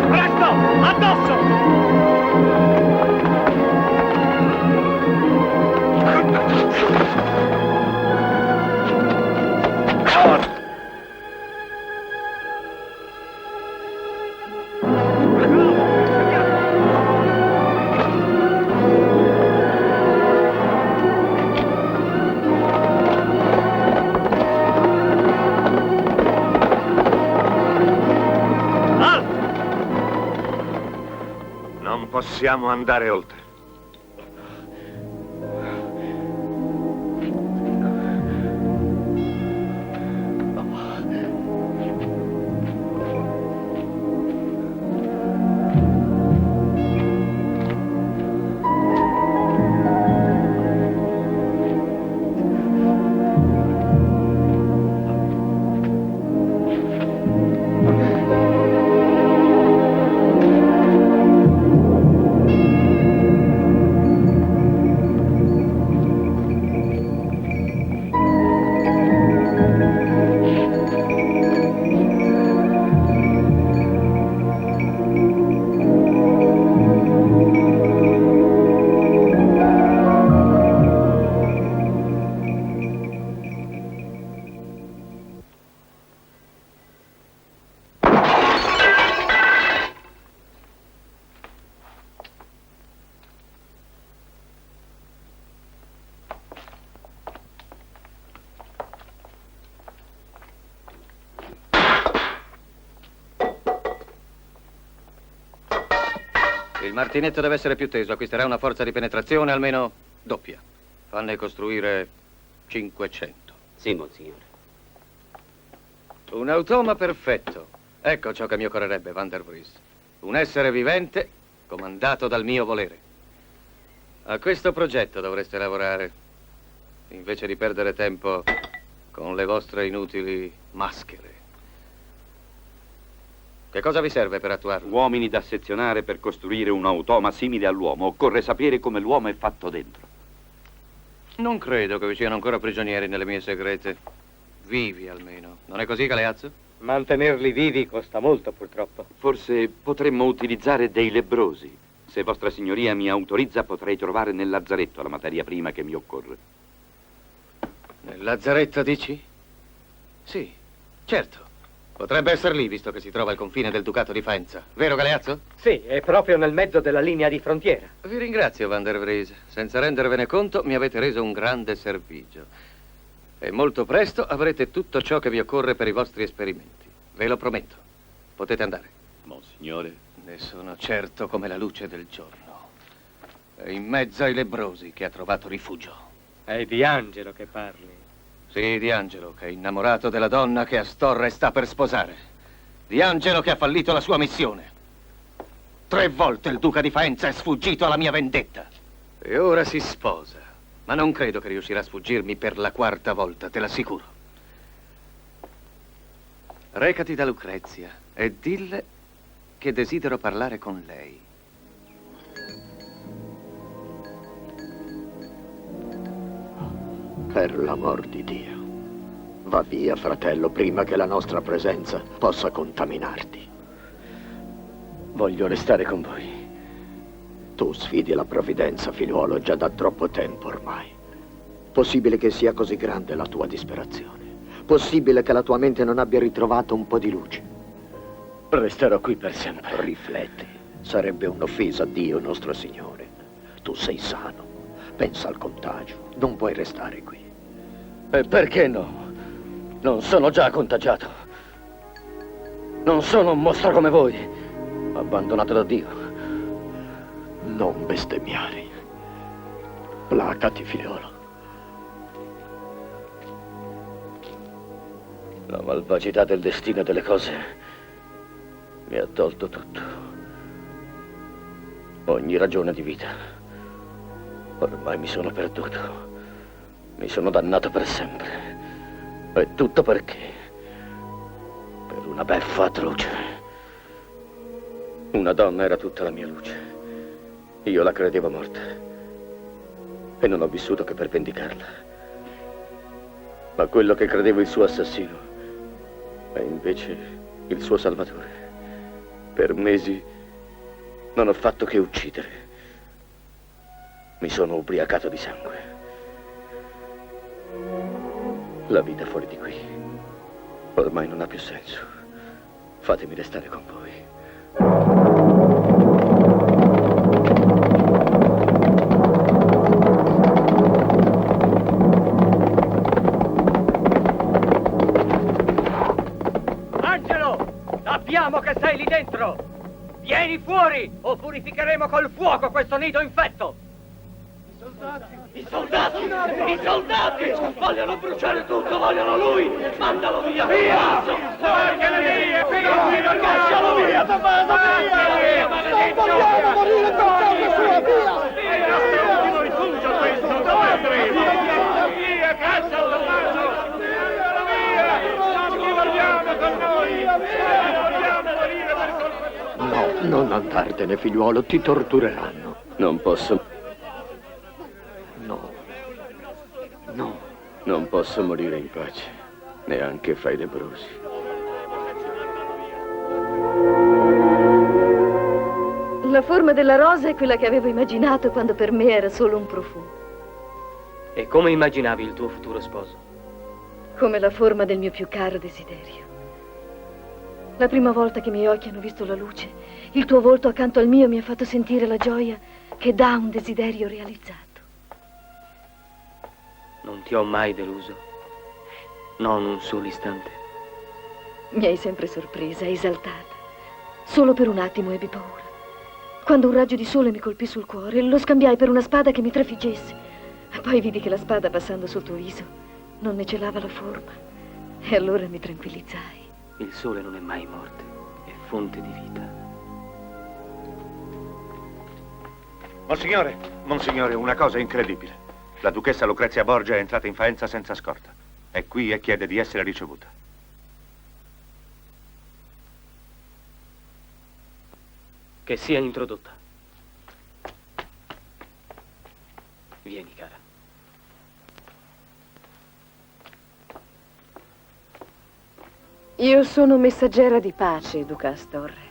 Presto! Addosso! Non possiamo andare oltre. Il martinetto deve essere più teso, acquisterà una forza di penetrazione almeno doppia. Fanne costruire 500. Sì, monsignore. Un automa perfetto. Ecco ciò che mi occorrerebbe, Van der Vries. Un essere vivente comandato dal mio volere. A questo progetto dovreste lavorare, invece di perdere tempo con le vostre inutili maschere. Che cosa vi serve per attuarlo? Uomini da sezionare per costruire un automa simile all'uomo. Occorre sapere come l'uomo è fatto dentro. Non credo che vi siano ancora prigionieri nelle mie segrete. Vivi almeno. Non è così, Galeazzo? Mantenerli vivi costa molto, purtroppo. Forse potremmo utilizzare dei lebbrosi. Se vostra signoria mi autorizza, potrei trovare nel lazzaretto la materia prima che mi occorre. Nel lazzaretto, dici? Sì, certo. Potrebbe essere lì, visto che si trova al confine del Ducato di Faenza. Vero, Galeazzo? Sì, è proprio nel mezzo della linea di frontiera. Vi ringrazio, Van der Vries. Senza rendervene conto, mi avete reso un grande servigio. E molto presto avrete tutto ciò che vi occorre per i vostri esperimenti. Ve lo prometto. Potete andare. Monsignore. Ne sono certo come la luce del giorno. È in mezzo ai lebbrosi che ha trovato rifugio. È di Angelo che parli. Sì, di Angelo, che è innamorato della donna che Astorre sta per sposare. Di Angelo che ha fallito la sua missione. 3 volte il duca di Faenza è sfuggito alla mia vendetta. E ora si sposa. Ma non credo che riuscirà a sfuggirmi per la 4ª volta, te l'assicuro. Recati da Lucrezia e dille che desidero parlare con lei. Per l'amor di Dio. Va via, fratello, prima che la nostra presenza possa contaminarti. Voglio restare con voi. Tu sfidi la provvidenza, figliuolo, già da troppo tempo ormai. Possibile che sia così grande la tua disperazione. Possibile che la tua mente non abbia ritrovato un po' di luce. Resterò qui per sempre. Rifletti. Sarebbe un'offesa a Dio, nostro Signore. Tu sei sano. Pensa al contagio. Non puoi restare qui. E perché no? Non sono già contagiato. Non sono un mostro come voi, abbandonato da Dio. Non bestemmiare. Placati, figliolo. La malvagità del destino e delle cose mi ha tolto tutto. Ogni ragione di vita. Ormai mi sono perduto. Mi sono dannato per sempre. E tutto perché? Per una beffa atroce. Una donna era tutta la mia luce. Io la credevo morta. E non ho vissuto che per vendicarla. Ma quello che credevo il suo assassino è invece il suo salvatore. Per mesi non ho fatto che uccidere. Mi sono ubriacato di sangue. La vita fuori di qui ormai non ha più senso. Fatemi restare con voi. Sappiamo che sei lì dentro! Vieni fuori o purificheremo col fuoco questo nido infetto! I soldati! I soldati! Vogliono bruciare tutto, vogliono lui! Mandalo via! Via! Caccialo via! Non vogliamo morire per causa sua! Via! Rifugio questo! Dove andremo? Via! Caccialo! No, non andartene, figliuolo, ti tortureranno. Non posso. No. No. Non posso morire in pace, neanche fra i lebbrosi. La forma della rosa è quella che avevo immaginato quando per me era solo un profumo. E come immaginavi il tuo futuro sposo? Come la forma del mio più caro desiderio. La prima volta che i miei occhi hanno visto la luce, il tuo volto accanto al mio mi ha fatto sentire la gioia che dà un desiderio realizzato. Non ti ho mai deluso? Non un solo istante? Mi hai sempre sorpresa, esaltata. Solo per un attimo ebbi paura. Quando un raggio di sole mi colpì sul cuore, lo scambiai per una spada che mi trafiggesse. Poi vidi che la spada, passando sul tuo viso, non ne celava la forma. E allora mi tranquillizzai. Il sole non è mai morte, è fonte di vita. Monsignore, una cosa incredibile. La duchessa Lucrezia Borgia è entrata in Faenza senza scorta. È qui e chiede di essere ricevuta. Che sia introdotta. Vieni, cara. Io sono messaggera di pace, Duca Astorre.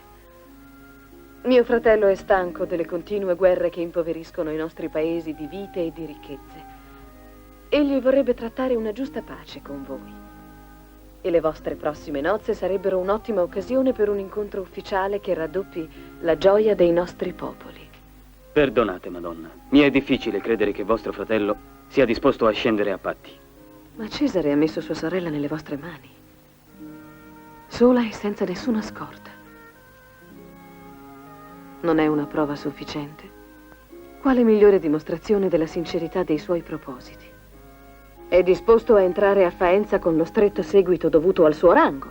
Mio fratello è stanco delle continue guerre che impoveriscono i nostri paesi di vite e di ricchezze. Egli vorrebbe trattare una giusta pace con voi. E le vostre prossime nozze sarebbero un'ottima occasione per un incontro ufficiale che raddoppi la gioia dei nostri popoli. Perdonate, Madonna. Mi è difficile credere che vostro fratello sia disposto a scendere a patti. Ma Cesare ha messo sua sorella nelle vostre mani. Sola e senza nessuna scorta. Non è una prova sufficiente? Quale migliore dimostrazione della sincerità dei suoi propositi? È disposto a entrare a Faenza con lo stretto seguito dovuto al suo rango.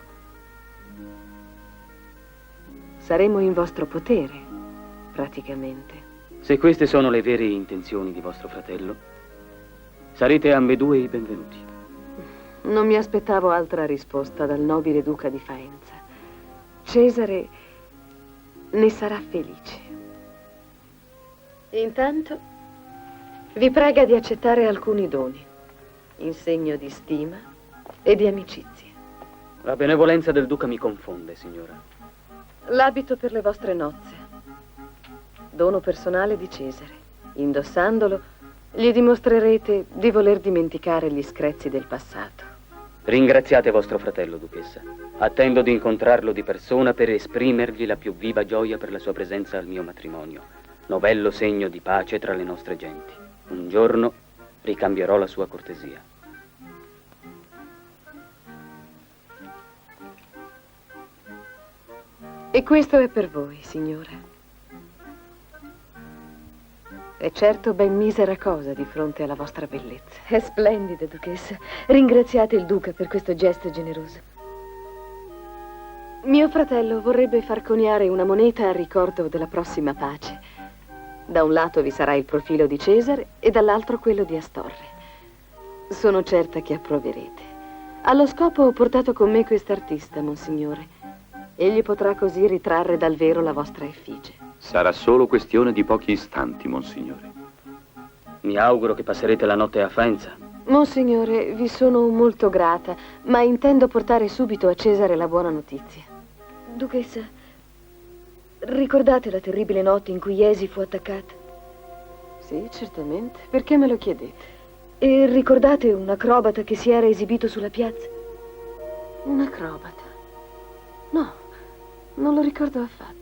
Saremo in vostro potere, praticamente. Se queste sono le vere intenzioni di vostro fratello, Sarete ambedue i benvenuti. Non mi aspettavo altra risposta dal nobile duca di Faenza. Cesare ne sarà felice. Intanto vi prega di accettare alcuni doni, in segno di stima e di amicizia. La benevolenza del duca mi confonde, signora. L'abito per le vostre nozze, dono personale di Cesare. Indossandolo, gli dimostrerete di voler dimenticare gli screzi del passato. Ringraziate vostro fratello, duchessa. Attendo di incontrarlo di persona per esprimergli la più viva gioia per la sua presenza al mio matrimonio, novello segno di pace tra le nostre genti. Un giorno ricambierò la sua cortesia. E questo è per voi, signora. È certo ben misera cosa di fronte alla vostra bellezza. È splendida, duchessa. Ringraziate il duca per questo gesto generoso. Mio fratello vorrebbe far coniare una moneta a ricordo della prossima pace. Da un lato vi sarà il profilo di Cesare e dall'altro quello di Astorre. Sono certa che approverete. Allo scopo ho portato con me quest'artista, monsignore. Egli potrà così ritrarre dal vero la vostra effigie. Sarà solo questione di pochi istanti, monsignore. Mi auguro che passerete la notte a Faenza. Monsignore, vi sono molto grata, ma intendo portare subito a Cesare la buona notizia. Duchessa, ricordate la terribile notte in cui Iesi fu attaccata? Sì, certamente. Perché me lo chiedete? E ricordate un acrobata che si era esibito sulla piazza? Un acrobata? No, non lo ricordo affatto.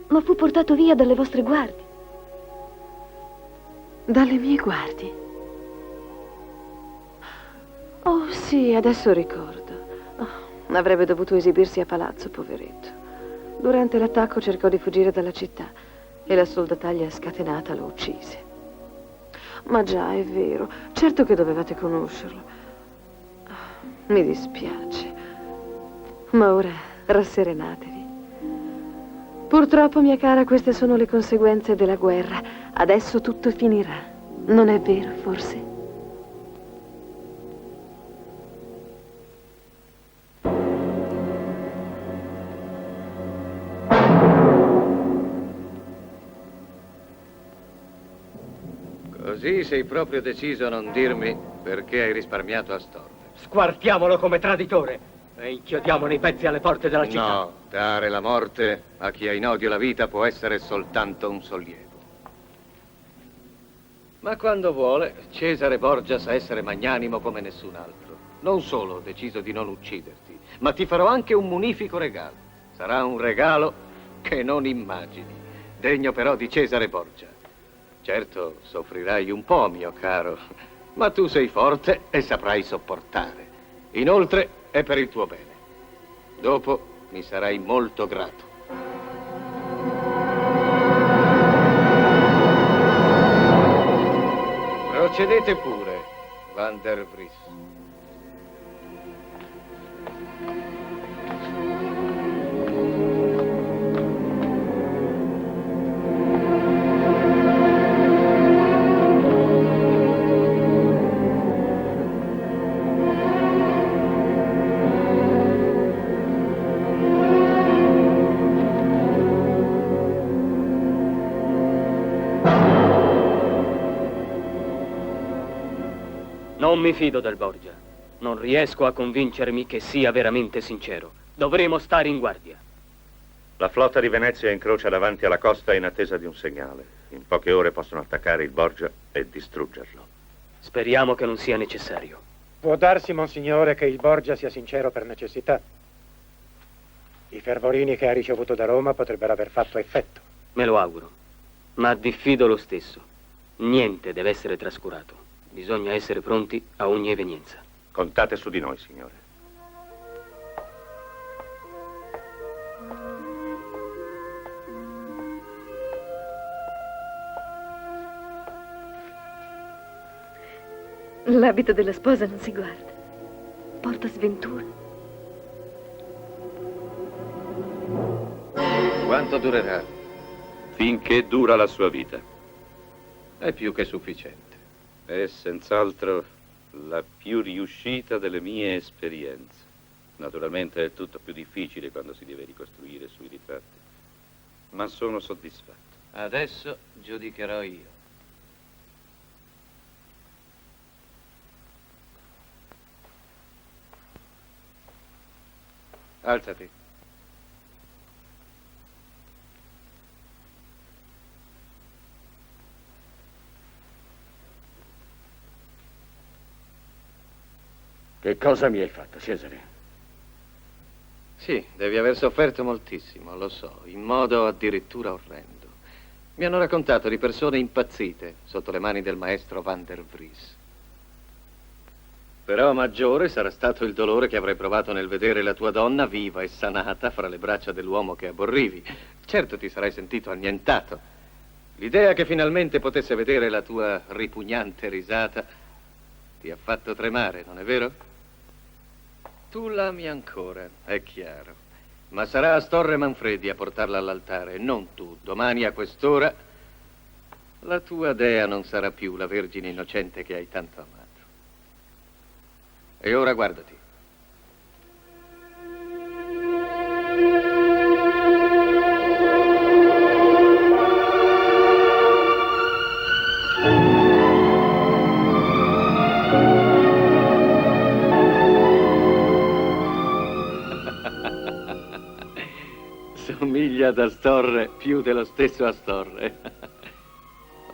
Ma fu portato via dalle vostre guardie. Dalle mie guardie? Oh, sì, adesso ricordo. Oh, avrebbe dovuto esibirsi a palazzo, poveretto. Durante l'attacco cercò di fuggire dalla città e la soldataglia scatenata lo uccise. Ma già, è vero. Certo che dovevate conoscerlo. Mi dispiace. Ma ora rasserenatevi. Purtroppo, mia cara, queste sono le conseguenze della guerra. Adesso tutto finirà. Non è vero, forse? Così sei proprio deciso a non dirmi perché hai risparmiato Astorre. Squartiamolo come traditore e inchiodiamolo i pezzi alle porte della città. No, dare la morte a chi ha in odio la vita può essere soltanto un sollievo. Ma quando vuole, Cesare Borgia sa essere magnanimo come nessun altro. Non solo ho deciso di non ucciderti, ma ti farò anche un munifico regalo. Sarà un regalo che non immagini, degno però di Cesare Borgia. Certo, soffrirai un po', mio caro, ma tu sei forte e saprai sopportare. Inoltre, è per il tuo bene. Dopo mi sarai molto grato. Procedete pure, Van der Vries. Non mi fido del Borgia. Non riesco a convincermi che sia veramente sincero. Dovremo stare in guardia. La flotta di Venezia incrocia davanti alla costa in attesa di un segnale. In poche ore possono attaccare il Borgia e distruggerlo. Speriamo che non sia necessario. Può darsi, monsignore, che il Borgia sia sincero per necessità. I fervorini che ha ricevuto da Roma potrebbero aver fatto effetto. Me lo auguro. Ma diffido lo stesso. Niente deve essere trascurato. Bisogna essere pronti a ogni evenienza. Contate su di noi, signore. L'abito della sposa non si guarda. Porta sventura. Quanto durerà? Finché dura la sua vita. È più che sufficiente. È senz'altro la più riuscita delle mie esperienze. Naturalmente è tutto più difficile quando si deve ricostruire sui ritratti, ma sono soddisfatto. Adesso giudicherò io. Alzati. Che cosa mi hai fatto, Cesare? Sì, devi aver sofferto moltissimo, lo so, in modo addirittura orrendo. Mi hanno raccontato di persone impazzite sotto le mani del maestro Van der Vries. Però maggiore sarà stato il dolore che avrai provato nel vedere la tua donna viva e sanata fra le braccia dell'uomo che aborrivi. Certo ti sarai sentito annientato. L'idea che finalmente potesse vedere la tua ripugnante risata ti ha fatto tremare, non è vero? Tu l'ami ancora, è chiaro. Ma sarà Astorre Manfredi a portarla all'altare, non tu. Domani a quest'ora la tua dea non sarà più la Vergine innocente che hai tanto amato. E ora guardati. Somiglia ad Astorre più dello stesso Astorre.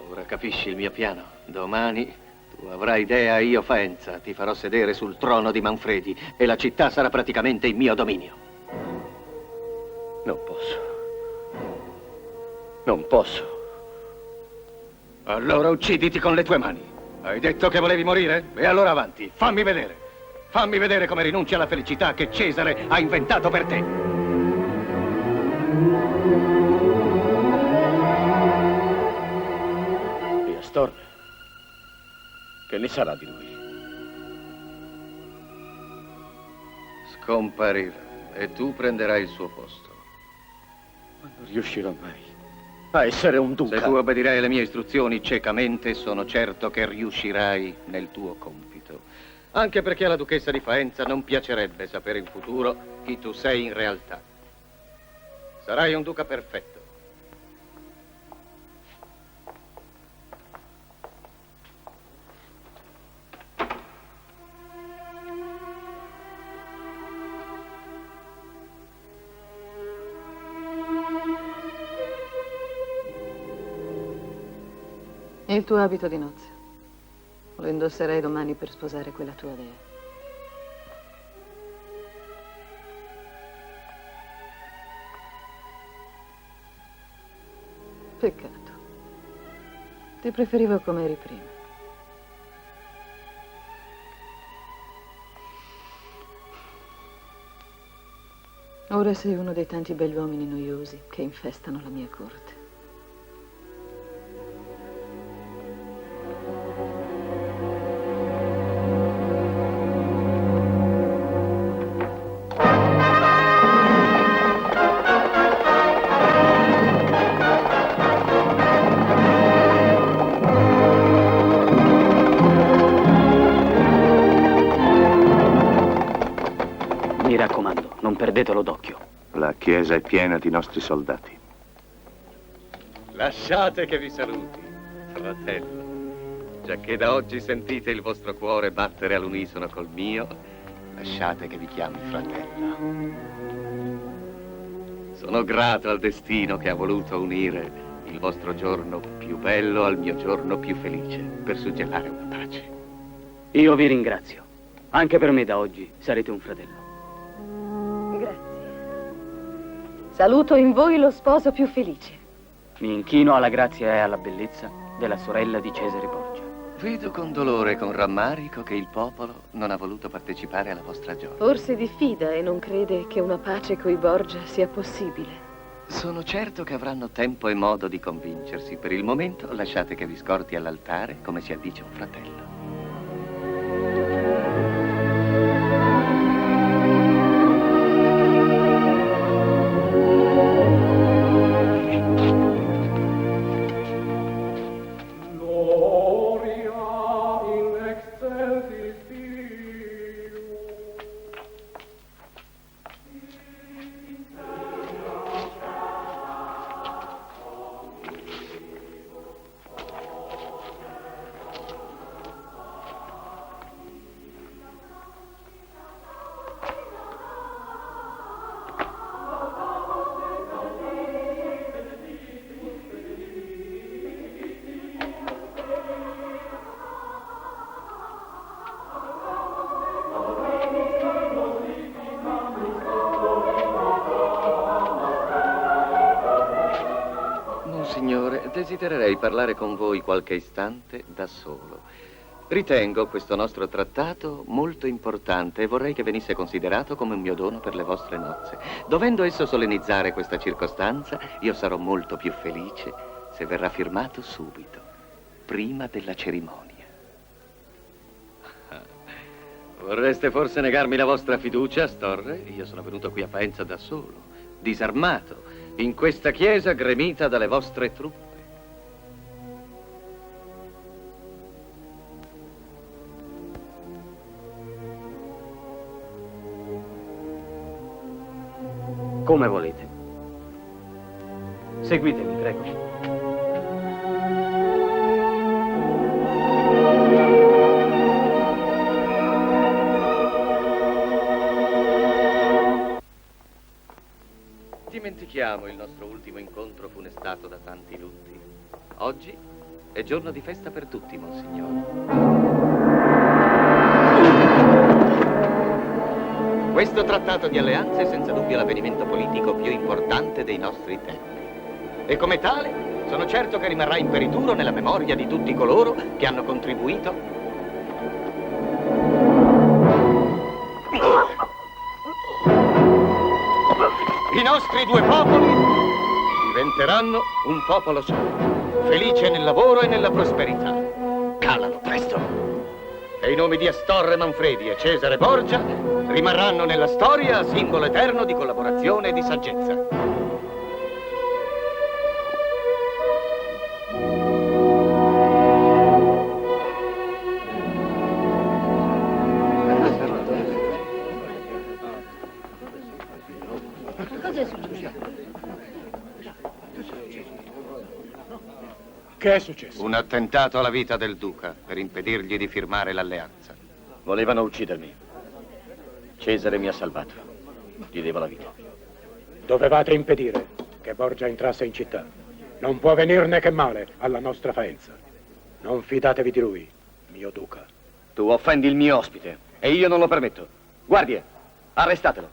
Ora capisci il mio piano. Domani tu avrai dea e io Faenza. Ti farò sedere sul trono di Manfredi e la città sarà praticamente in mio dominio. Non posso. Non posso. Allora ucciditi con le tue mani. Hai detto che volevi morire? E allora avanti, fammi vedere. Fammi vedere come rinunci alla felicità che Cesare ha inventato per te. E Astorre? Che ne sarà di lui? Scomparirà e tu prenderai il suo posto. Ma non riuscirò mai a essere un duca. Se tu obbedirai alle mie istruzioni ciecamente, sono certo che riuscirai nel tuo compito. Anche perché alla duchessa di Faenza non piacerebbe sapere in futuro chi tu sei in realtà. Sarai un duca perfetto. Il tuo abito di nozze. Lo indosserai domani per sposare quella tua dea. Peccato. Ti preferivo come eri prima. Ora sei uno dei tanti begli uomini noiosi che infestano la mia corte. Mi raccomando, non perdetelo d'occhio. La chiesa è piena di nostri soldati. Lasciate che vi saluti, fratello. Giacché da oggi sentite il vostro cuore battere all'unisono col mio, lasciate che vi chiami fratello. Sono grato al destino che ha voluto unire il vostro giorno più bello al mio giorno più felice, per suggellare una pace. Io vi ringrazio. Anche per me da oggi sarete un fratello. Saluto in voi lo sposo più felice. Mi inchino alla grazia e alla bellezza della sorella di Cesare Borgia. Vedo con dolore e con rammarico che il popolo non ha voluto partecipare alla vostra gioia. Forse diffida e non crede che una pace coi Borgia sia possibile. Sono certo che avranno tempo e modo di convincersi. Per il momento lasciate che vi scorti all'altare come si addice un fratello. Desidererei parlare con voi qualche istante da solo. Ritengo questo nostro trattato molto importante e vorrei che venisse considerato come un mio dono per le vostre nozze. Dovendo esso solennizzare questa circostanza, io sarò molto più felice se verrà firmato subito, prima della cerimonia. Vorreste forse negarmi la vostra fiducia, Storre? Io sono venuto qui a Faenza da solo, disarmato, in questa chiesa gremita dalle vostre truppe. Come volete. Seguitemi, prego. Dimentichiamo il nostro ultimo incontro funestato da tanti lutti. Oggi è giorno di festa per tutti, Monsignore. Questo trattato di alleanza è senza dubbio l'avvenimento politico più importante dei nostri tempi. E come tale, sono certo che rimarrà imperituro nella memoria di tutti coloro che hanno contribuito I nostri due popoli diventeranno un popolo solo, felice nel lavoro e nella prosperità. Calano presto! E i nomi di Astorre Manfredi e Cesare Borgia rimarranno nella storia simbolo eterno di collaborazione e di saggezza. Che è successo? Un attentato alla vita del duca per impedirgli di firmare l'alleanza. Volevano uccidermi. Cesare mi ha salvato. Gli devo la vita. Dovevate impedire che Borgia entrasse in città. Non può venirne che male alla nostra Faenza. Non fidatevi di lui, mio duca. Tu offendi il mio ospite e io non lo permetto. Guardie, arrestatelo.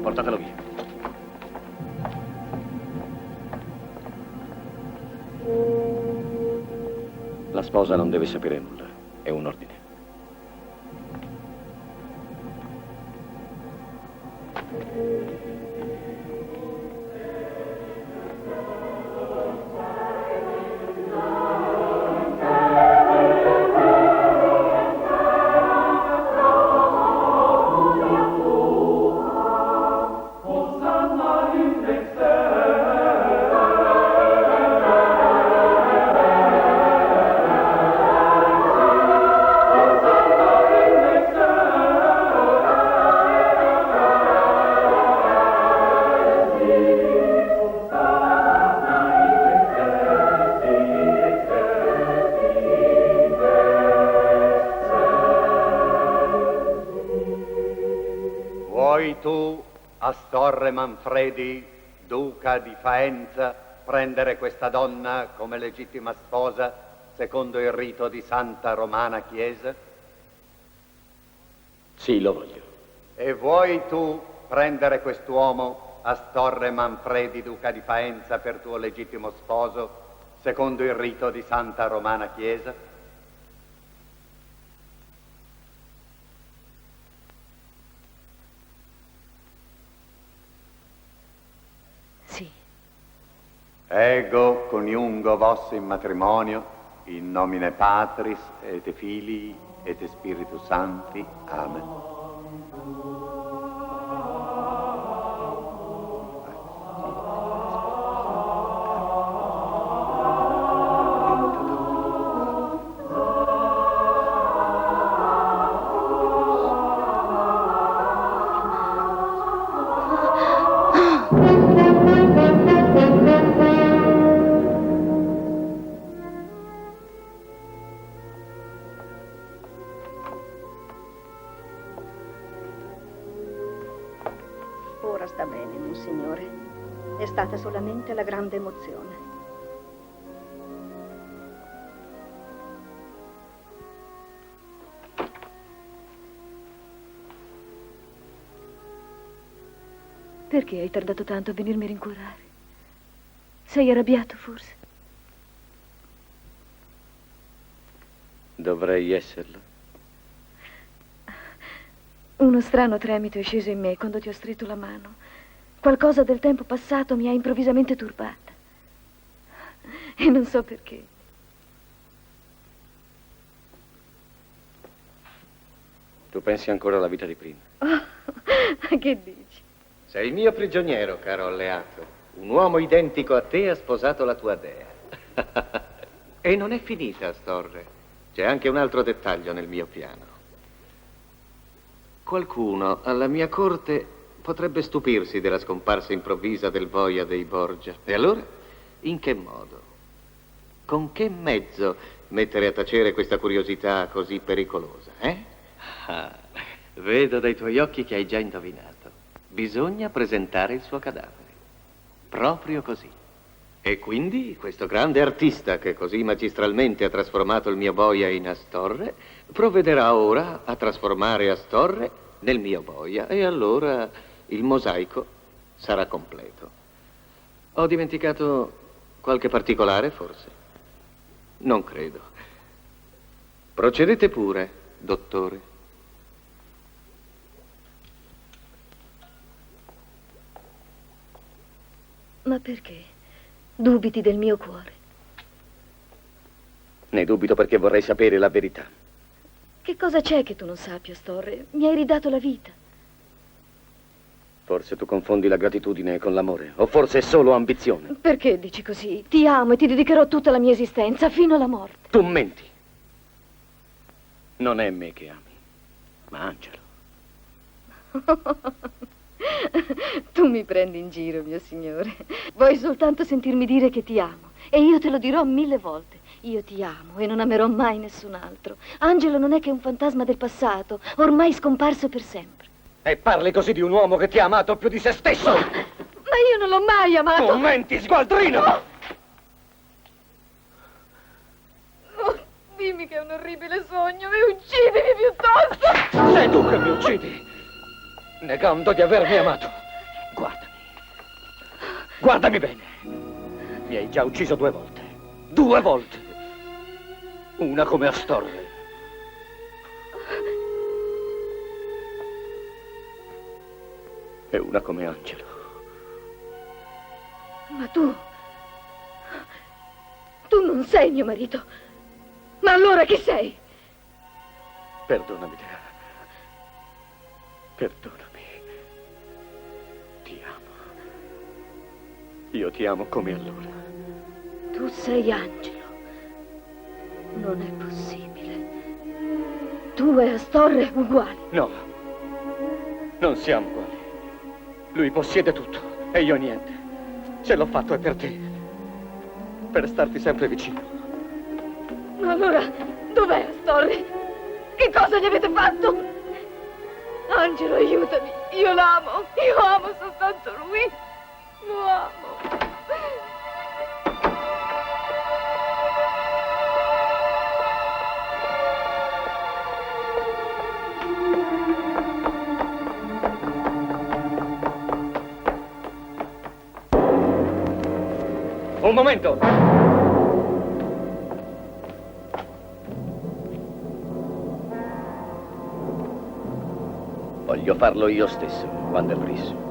Portatelo via. La sposa non deve sapere nulla. È un ordine. Astorre Manfredi, duca di Faenza, prendere questa donna come legittima sposa secondo il rito di Santa Romana Chiesa? Sì, lo voglio. E vuoi tu prendere quest'uomo, Astorre Manfredi, duca di Faenza, per tuo legittimo sposo secondo il rito di Santa Romana Chiesa? Ego coniungo vos in matrimonio, in nomine Patris et Filii et Spiritus Sancti. Amen. Ora sta bene, Monsignore. È stata solamente la grande emozione. Perché hai tardato tanto a venirmi a rincuorare? Sei arrabbiato, forse? Dovrei esserlo. Uno strano tremito è sceso in me quando ti ho stretto la mano. Qualcosa del tempo passato mi ha improvvisamente turbata. E non so perché. Tu pensi ancora alla vita di prima? Oh, che dici? Sei mio prigioniero, caro alleato. Un uomo identico a te ha sposato la tua dea. E non è finita, Astorre. C'è anche un altro dettaglio nel mio piano. Qualcuno alla mia corte potrebbe stupirsi della scomparsa improvvisa del boia dei Borgia. E allora, in che modo? Con che mezzo mettere a tacere questa curiosità così pericolosa, eh? Ah, vedo dai tuoi occhi che hai già indovinato. Bisogna presentare il suo cadavere. Proprio così. E quindi questo grande artista che così magistralmente ha trasformato il mio boia in Astorre provvederà ora a trasformare Astorre nel mio boia e allora il mosaico sarà completo. Ho dimenticato qualche particolare, forse? Non credo. Procedete pure, dottore. Ma perché? Dubiti del mio cuore? Ne dubito perché vorrei sapere la verità. Che cosa c'è che tu non sappia, Astorre? Mi hai ridato la vita. Forse tu confondi la gratitudine con l'amore, o forse è solo ambizione. Perché dici così? Ti amo e ti dedicherò tutta la mia esistenza, fino alla morte. Tu menti. Non è me che ami, ma Angelo. Tu mi prendi in giro, mio signore. Vuoi soltanto sentirmi dire che ti amo. E io te lo dirò 1000 volte. Io ti amo e non amerò mai nessun altro. Angelo non è che un fantasma del passato, ormai scomparso per sempre. E parli così di un uomo che ti ha amato più di se stesso? Ma io non l'ho mai amato. Tu menti, sgualdrino! Oh, dimmi che è un orribile sogno e uccidimi piuttosto. Sei tu che mi uccidi, negando di avermi amato. Guardami. Guardami bene. Mi hai già ucciso 2 volte. 2 volte. Una come Astorre. E una come Angelo. Ma tu non sei mio marito. Ma allora chi sei? Perdonami, Dea. Perdonami. Ti amo. Io ti amo come allora. Tu sei Angelo. Non è possibile. Tu e Astorre uguali. No. Non siamo uguali. Lui possiede tutto e io niente. Se l'ho fatto è per te. Per starti sempre vicino. Ma allora, dov'è Astorre? Che cosa gli avete fatto? Angelo, aiutami. Io l'amo. Io amo soltanto lui. Lo amo. Un momento! Voglio farlo io stesso, quando è preso.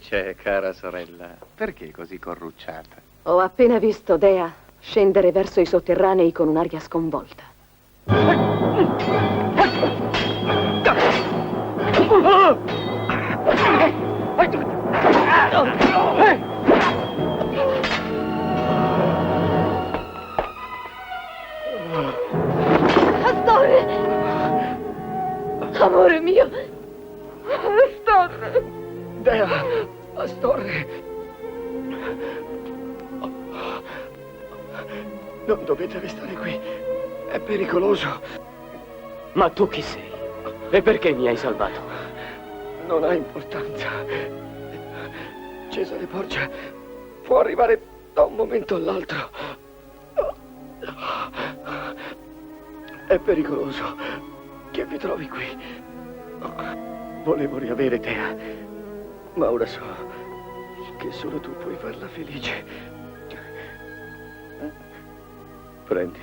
c'è, cara sorella? Perché così corrucciata? Ho appena visto Dea scendere verso i sotterranei con un'aria sconvolta. Astore! Amore mio! Astore! Dea, Astore! Non dovete restare qui. È pericoloso. Ma tu chi sei? E perché mi hai salvato? Non ha importanza. Cesare Borgia può arrivare da un momento all'altro. È pericoloso che vi trovi qui. Volevo riavere Dea, ma ora so che solo tu puoi farla felice. Prendi.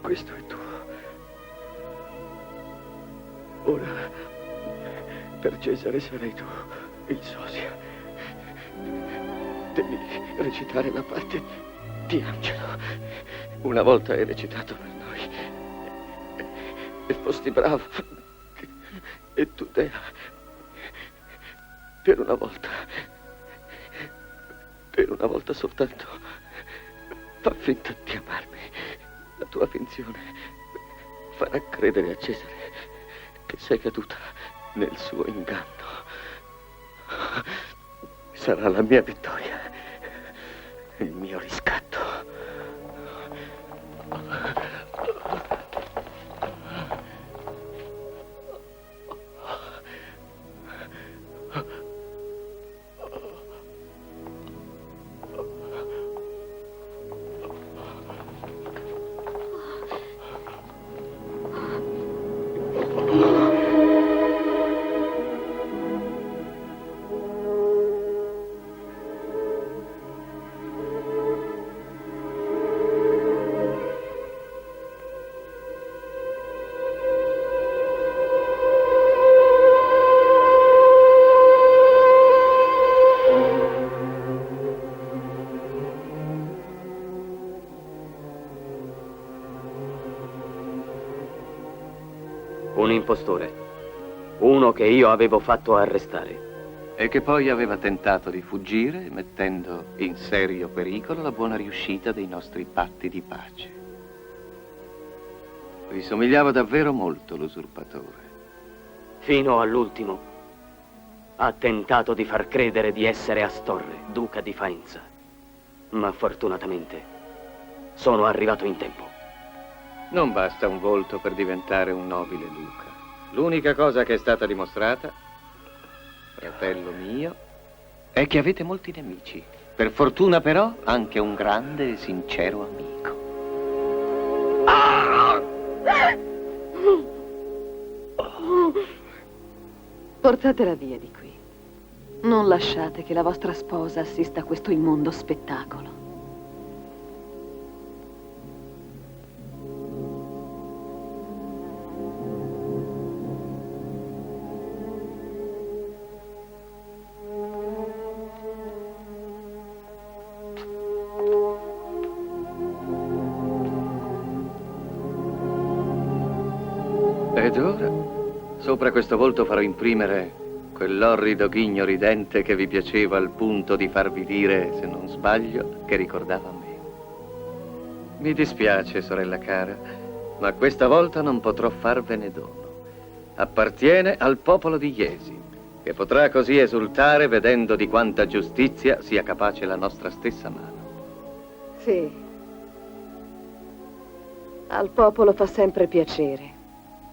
Questo è tuo. Ora, per Cesare sarai tu il sosia. Devi recitare la parte di Angelo. Una volta hai recitato per noi. E fosti bravo. E tu, Dea, per una volta soltanto, fa finta di amarmi. La tua finzione farà credere a Cesare che sei caduta nel suo inganno. Sarà la mia vittoria, il mio riscatto. Un impostore. Uno che io avevo fatto arrestare. E che poi aveva tentato di fuggire, mettendo in serio pericolo la buona riuscita dei nostri patti di pace. Vi somigliava davvero molto l'usurpatore. Fino all'ultimo ha tentato di far credere di essere Astorre, duca di Faenza. Ma fortunatamente sono arrivato in tempo. Non basta un volto per diventare un nobile duca. L'unica cosa che è stata dimostrata, fratello mio, è che avete molti nemici. Per fortuna però anche un grande e sincero amico. Portatela via di qui. Non lasciate che la vostra sposa assista a questo immondo spettacolo. Ed ora, sopra questo volto farò imprimere quell'orrido ghigno ridente che vi piaceva al punto di farvi dire, se non sbaglio, che ricordava me. Mi dispiace, sorella cara, ma questa volta non potrò farvene dono. Appartiene al popolo di Iesi, che potrà così esultare vedendo di quanta giustizia sia capace la nostra stessa mano. Sì. Al popolo fa sempre piacere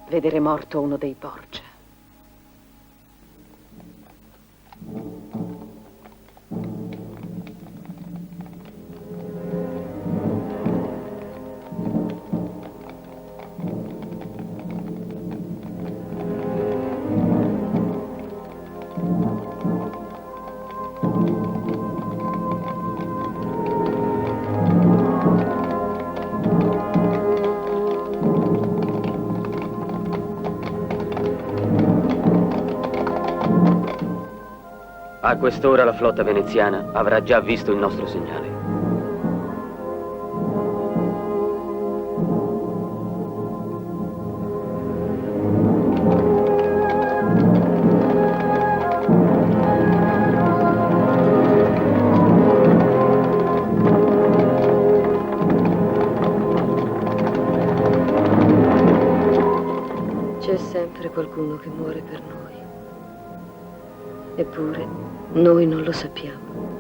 vedere morto uno dei Borgia. A quest'ora la flotta veneziana avrà già visto il nostro segnale. C'è sempre qualcuno che muore per noi. Eppure, noi non lo sappiamo.